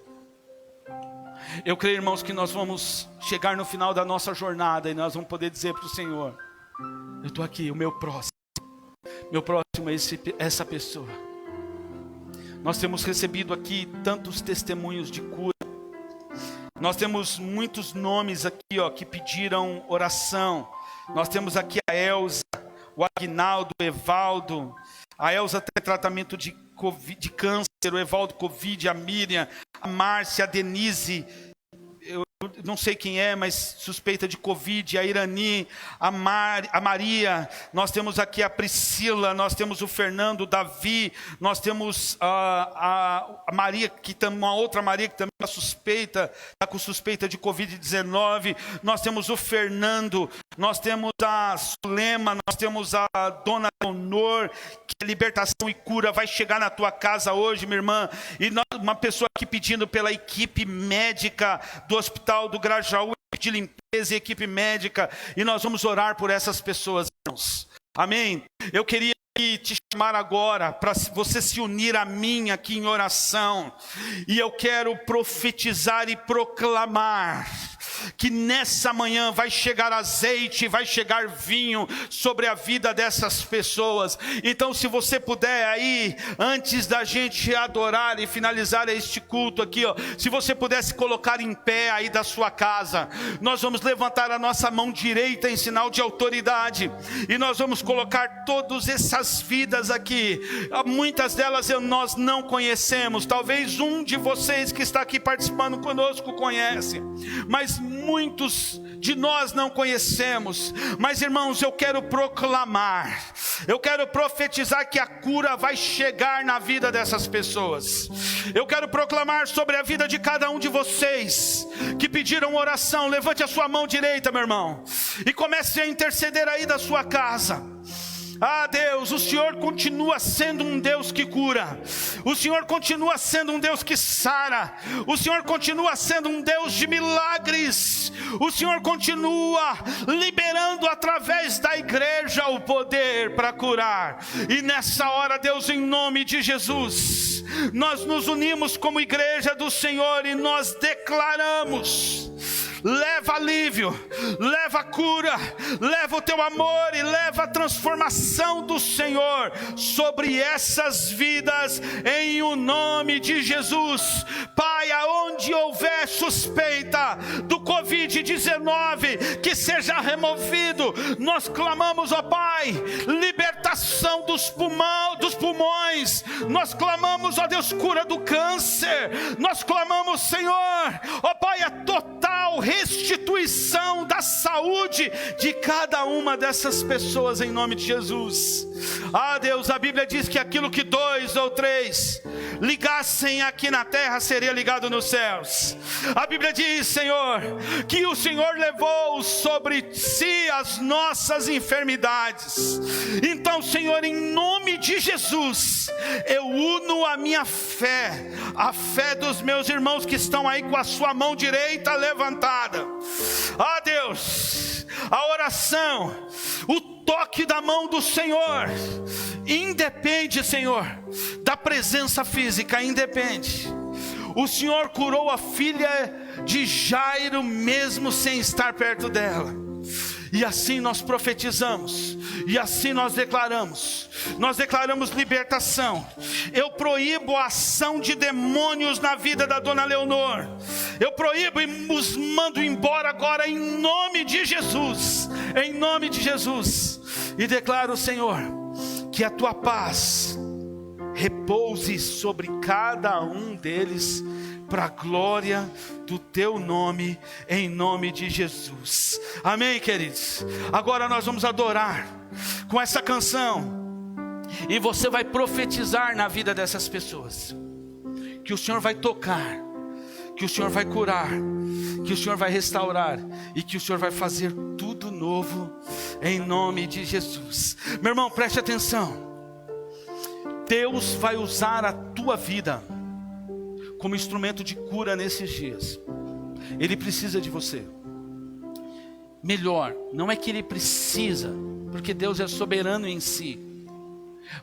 Eu creio, irmãos, que nós vamos chegar no final da nossa jornada e nós vamos poder dizer para o Senhor, eu estou aqui, o meu próximo é essa pessoa. Nós temos recebido aqui tantos testemunhos de cura. Nós temos muitos nomes aqui, que pediram oração. Nós temos aqui a Elza, o Aguinaldo, o Evaldo. A Elza tem tratamento de câncer, o Evaldo Covid, a Miriam, a Márcia, a Denise. Eu não sei quem é, mas suspeita de Covid, a Irani, a Maria, nós temos aqui a Priscila, nós temos o Fernando, o Davi, nós temos a Maria, uma outra Maria que também é suspeita, está com suspeita de Covid-19, nós temos o Fernando, nós temos a Sulema, nós temos a Dona Leonor, que a libertação e cura vai chegar na tua casa hoje, minha irmã, e uma pessoa aqui pedindo pela equipe médica do Hospital do Grajaú, de limpeza e equipe médica, e nós vamos orar por essas pessoas, irmãos. Amém? Eu queria te chamar agora para você se unir a mim aqui em oração, e eu quero profetizar e proclamar que nessa manhã vai chegar azeite, vai chegar vinho sobre a vida dessas pessoas. Então, se você puder aí, antes da gente adorar e finalizar este culto aqui, se você pudesse colocar em pé aí da sua casa, nós vamos levantar a nossa mão direita em sinal de autoridade, e nós vamos colocar todas essas vidas aqui. Muitas delas nós não conhecemos, talvez um de vocês que está aqui participando conosco conhece, mas muitos de nós não conhecemos. Mas, irmãos, eu quero proclamar, eu quero profetizar que a cura vai chegar na vida dessas pessoas. Eu quero proclamar sobre a vida de cada um de vocês que pediram oração. Levante a sua mão direita, meu irmão, e comece a interceder aí da sua casa. Deus, o Senhor continua sendo um Deus que cura, o Senhor continua sendo um Deus que sara, o Senhor continua sendo um Deus de milagres, o Senhor continua liberando através da igreja o poder para curar. E nessa hora, Deus, em nome de Jesus, nós nos unimos como igreja do Senhor e nós declaramos: leva alívio, leva cura, leva o teu amor e leva a transformação do Senhor sobre essas vidas, em o nome de Jesus. Pai, aonde houver suspeita do Covid-19, que seja removido. Nós clamamos, ó Pai, libertação dos pulmões. Nós clamamos, ó Deus, cura do câncer. Nós clamamos, Senhor, ó Pai, a total total restituição da saúde de cada uma dessas pessoas em nome de Jesus. Ah, Deus, a Bíblia diz que aquilo que 2 ou 3 ligassem aqui na terra seria ligado nos céus. A Bíblia diz, Senhor, que o Senhor levou sobre si as nossas enfermidades. Então, Senhor, em nome de Jesus, eu uno a minha fé, a fé dos meus irmãos que estão aí com a sua mão direita levantada. Ah, Deus, a oração, o toque da mão do Senhor independe, Senhor, da presença física, independe. O Senhor curou a filha de Jairo mesmo sem estar perto dela. E assim nós profetizamos, e assim nós declaramos libertação. Eu proíbo a ação de demônios na vida da dona Leonor. Eu proíbo e os mando embora agora em nome de Jesus. Em nome de Jesus. E declaro, Senhor, que a tua paz repouse sobre cada um deles, para a glória do teu nome, em nome de Jesus. Amém, queridos? Agora nós vamos adorar com essa canção, e você vai profetizar na vida dessas pessoas, que o Senhor vai tocar, que o Senhor vai curar, que o Senhor vai restaurar, e que o Senhor vai fazer tudo novo, em nome de Jesus. Meu irmão, preste atenção. Deus vai usar a tua vida como instrumento de cura nesses dias. Ele precisa de você. Melhor, não é que Ele precisa, porque Deus é soberano em si,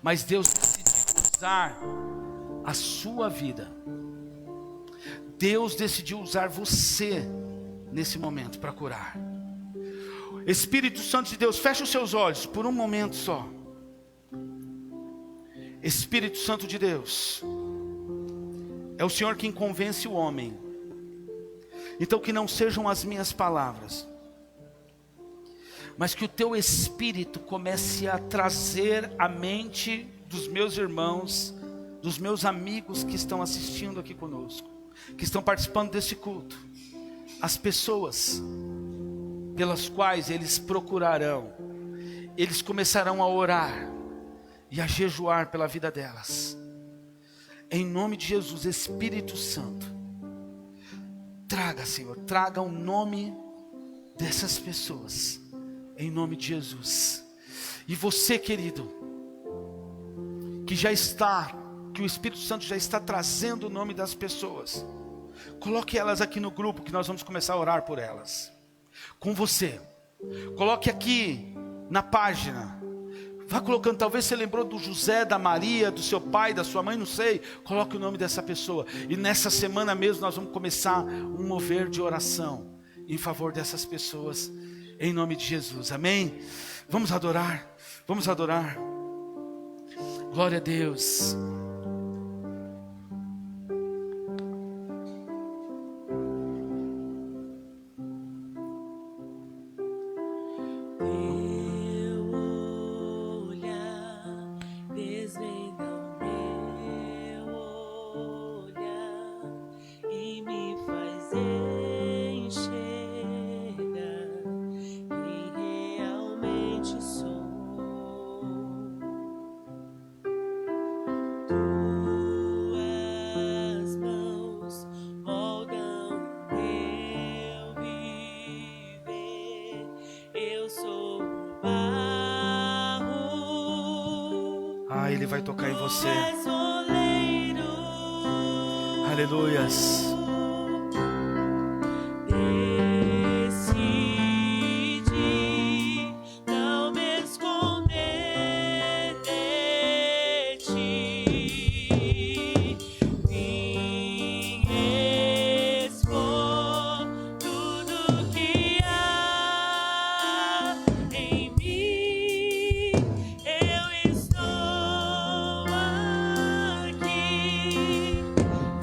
mas Deus decidiu usar a sua vida. Deus decidiu usar você nesse momento para curar. Espírito Santo de Deus, feche os seus olhos por um momento só. Espírito Santo de Deus, é o Senhor quem convence o homem. Então que não sejam as minhas palavras, mas que o teu Espírito comece a trazer à mente dos meus irmãos, dos meus amigos que estão assistindo aqui conosco, que estão participando desse culto, as pessoas pelas quais eles procurarão, eles começarão a orar e a jejuar pela vida delas. Em nome de Jesus, Espírito Santo, traga, Senhor, traga o nome dessas pessoas, em nome de Jesus. E você, querido, que o Espírito Santo já está trazendo o nome das pessoas, coloque elas aqui no grupo, que nós vamos começar a orar por elas, com você. Coloque aqui na página, vá colocando, talvez você lembrou do José, da Maria, do seu pai, da sua mãe, não sei. Coloque o nome dessa pessoa. E nessa semana mesmo nós vamos começar um mover de oração em favor dessas pessoas, em nome de Jesus, amém? Vamos adorar, vamos adorar. Glória a Deus. Ele vai tocar em você. Aleluias.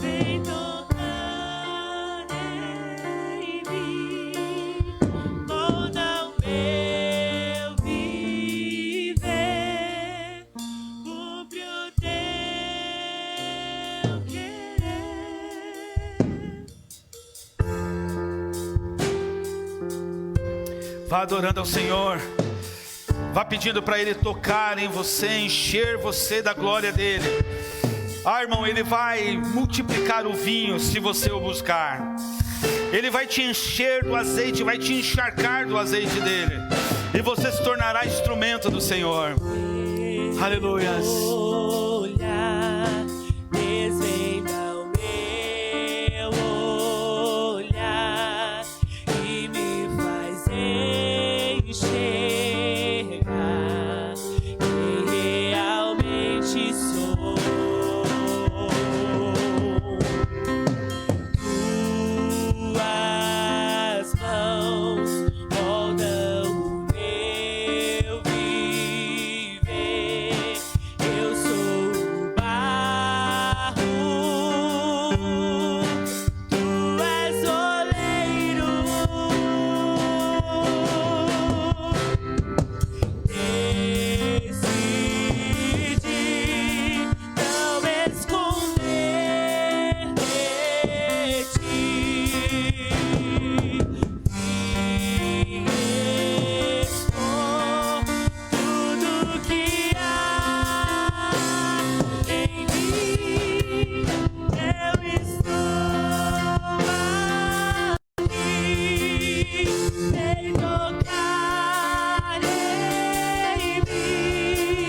Vem tocar. Vá adorando ao Senhor. Vá pedindo para Ele tocar em você, encher você da glória dEle. Irmão, Ele vai multiplicar o vinho se você o buscar. Ele vai te encher do azeite, vai te encharcar do azeite dEle. E você se tornará instrumento do Senhor. Aleluias. Desvenda o meu olhar e me faz enxergar quem realmente sou. Tuas mãos moldam o meu viver. Eu sou o barro, tu és oleiro. Decidi não esconder de ti. Vim expor tudo que há em mim. Eu estou aqui, vem tocar em mim,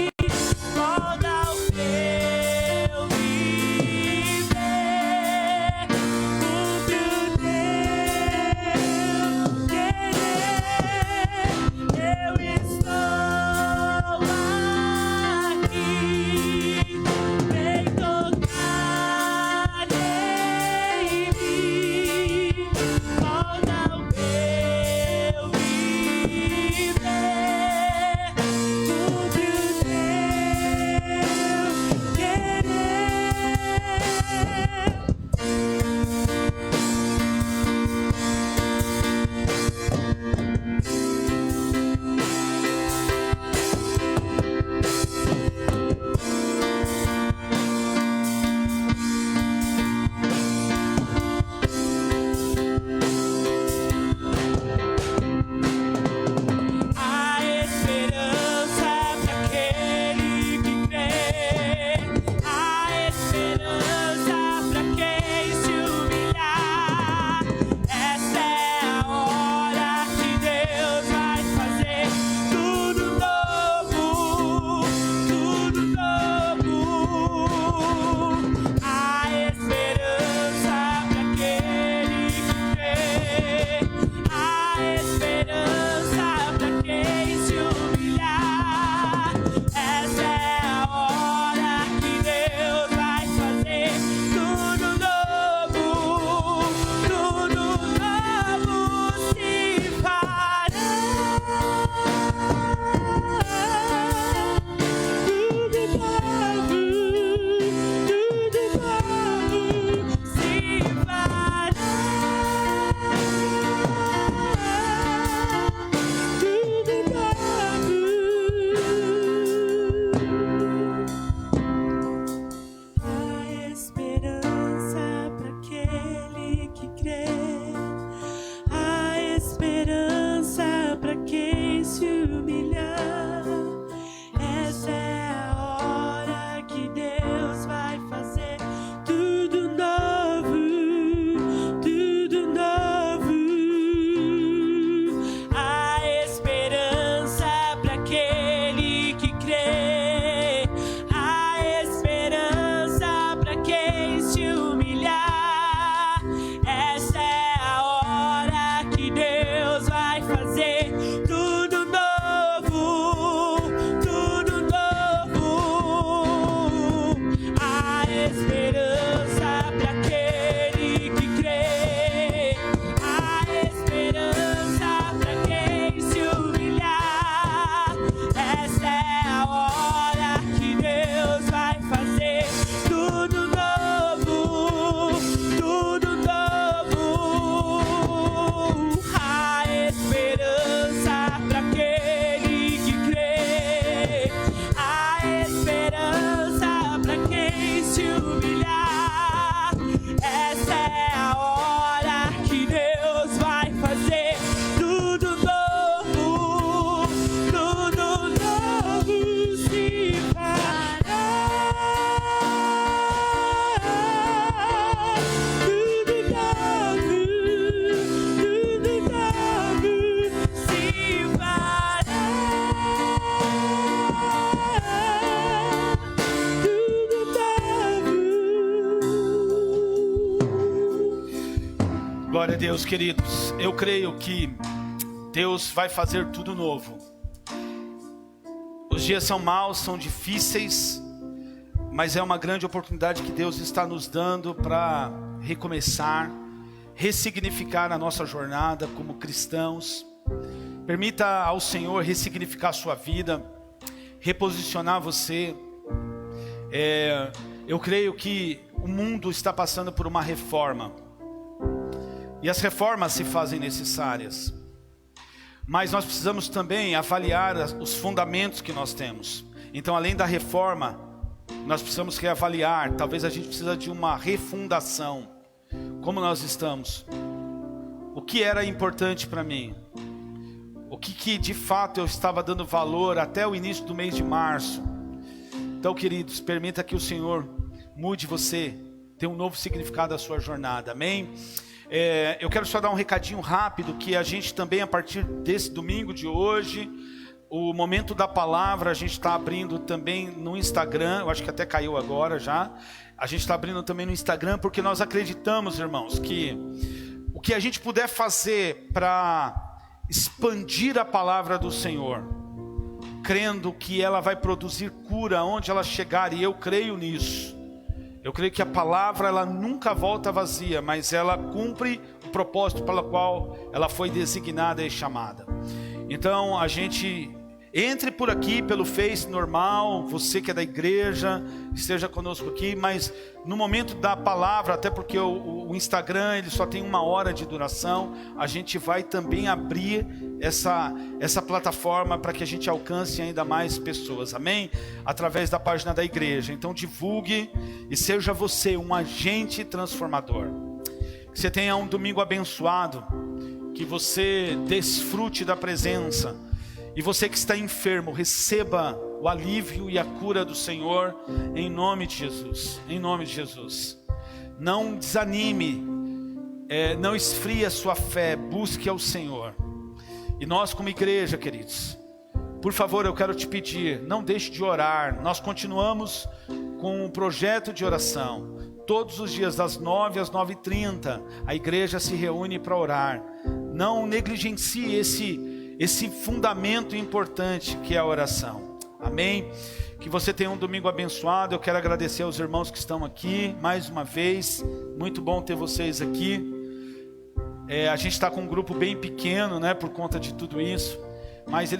molda o meu viver, cumpre o teu querer. Eu estou aqui, vem tocar em mim, molda o meu viver, cumpre o a esperança para aquele que crê, a esperança para quem se humilhar. Essa é a hora que Deus vai fazer tudo novo, tudo novo. A esperança para aquele que crê, a esperança para quem se humilhar. Essa é a hora que Deus vai fazer tudo novo, tudo novo se fará. Tudo novo se fará. Tudo novo. A esperança para aquele que crê, a esperança para quem se humilhar. Essa é a hora que Deus vai fazer tudo novo, tudo novo. A esperança para aquele que crê, a esperança para quem se humilhar. Essa é a hora que Deus vai fazer tudo novo, tudo novo. A esperança para aquele que crê, a esperança para quem se humilhar. Essa é a hora que Deus vai fazer tudo novo, tudo novo. A esperança para aquele que crê, a esperança para quem se humilhar. Glória a Deus, queridos. Eu creio que Deus vai fazer tudo novo. Os dias são maus, são difíceis, mas é uma grande oportunidade que Deus está nos dando para recomeçar, ressignificar a nossa jornada como cristãos. Permita ao Senhor ressignificar a sua vida, reposicionar você. Eu creio que o mundo está passando por uma reforma. E as reformas se fazem necessárias. Mas nós precisamos também avaliar os fundamentos que nós temos. Então, além da reforma, nós precisamos reavaliar. Talvez a gente precise de uma refundação. Como nós estamos? O que era importante para mim? O que de fato eu estava dando valor até o início do mês de março? Então, queridos, permita que o Senhor mude você, dê um novo significado à sua jornada. Amém? Eu quero só dar um recadinho rápido, que a gente também, a partir desse domingo de hoje, o Momento da Palavra, a gente está abrindo também no Instagram. Eu acho que até caiu agora já. A gente está abrindo também no Instagram, porque nós acreditamos, irmãos, que o que a gente puder fazer para expandir a palavra do Senhor, crendo que ela vai produzir cura onde ela chegar, e eu creio nisso. Eu creio que a palavra, ela nunca volta vazia, mas ela cumpre o propósito pelo qual ela foi designada e chamada. Então, a gente entre por aqui pelo Face normal, você que é da igreja, esteja conosco aqui, mas no momento da palavra, até porque o Instagram ele só tem 1 hora de duração, a gente vai também abrir essa plataforma para que a gente alcance ainda mais pessoas, amém? Através da página da igreja. Então divulgue e seja você um agente transformador. Que você tenha um domingo abençoado, que você desfrute da presença. E você que está enfermo, receba o alívio e a cura do Senhor, em nome de Jesus. Em nome de Jesus. Não desanime, não esfrie a sua fé, busque ao Senhor. E nós como igreja, queridos, por favor, eu quero te pedir, não deixe de orar. Nós continuamos com um projeto de oração. Todos os dias, das 9 às 9h30, a igreja se reúne para orar. Não negligencie esse fundamento importante que é a oração. Amém? Que você tenha um domingo abençoado. Eu quero agradecer aos irmãos que estão aqui mais uma vez. Muito bom ter vocês aqui. A gente está com um grupo bem pequeno, né, por conta de tudo isso. Mas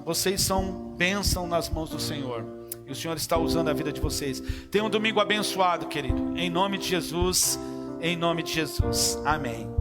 vocês são bênção nas mãos do Senhor. E o Senhor está usando a vida de vocês. Tenha um domingo abençoado, querido. Em nome de Jesus. Em nome de Jesus. Amém.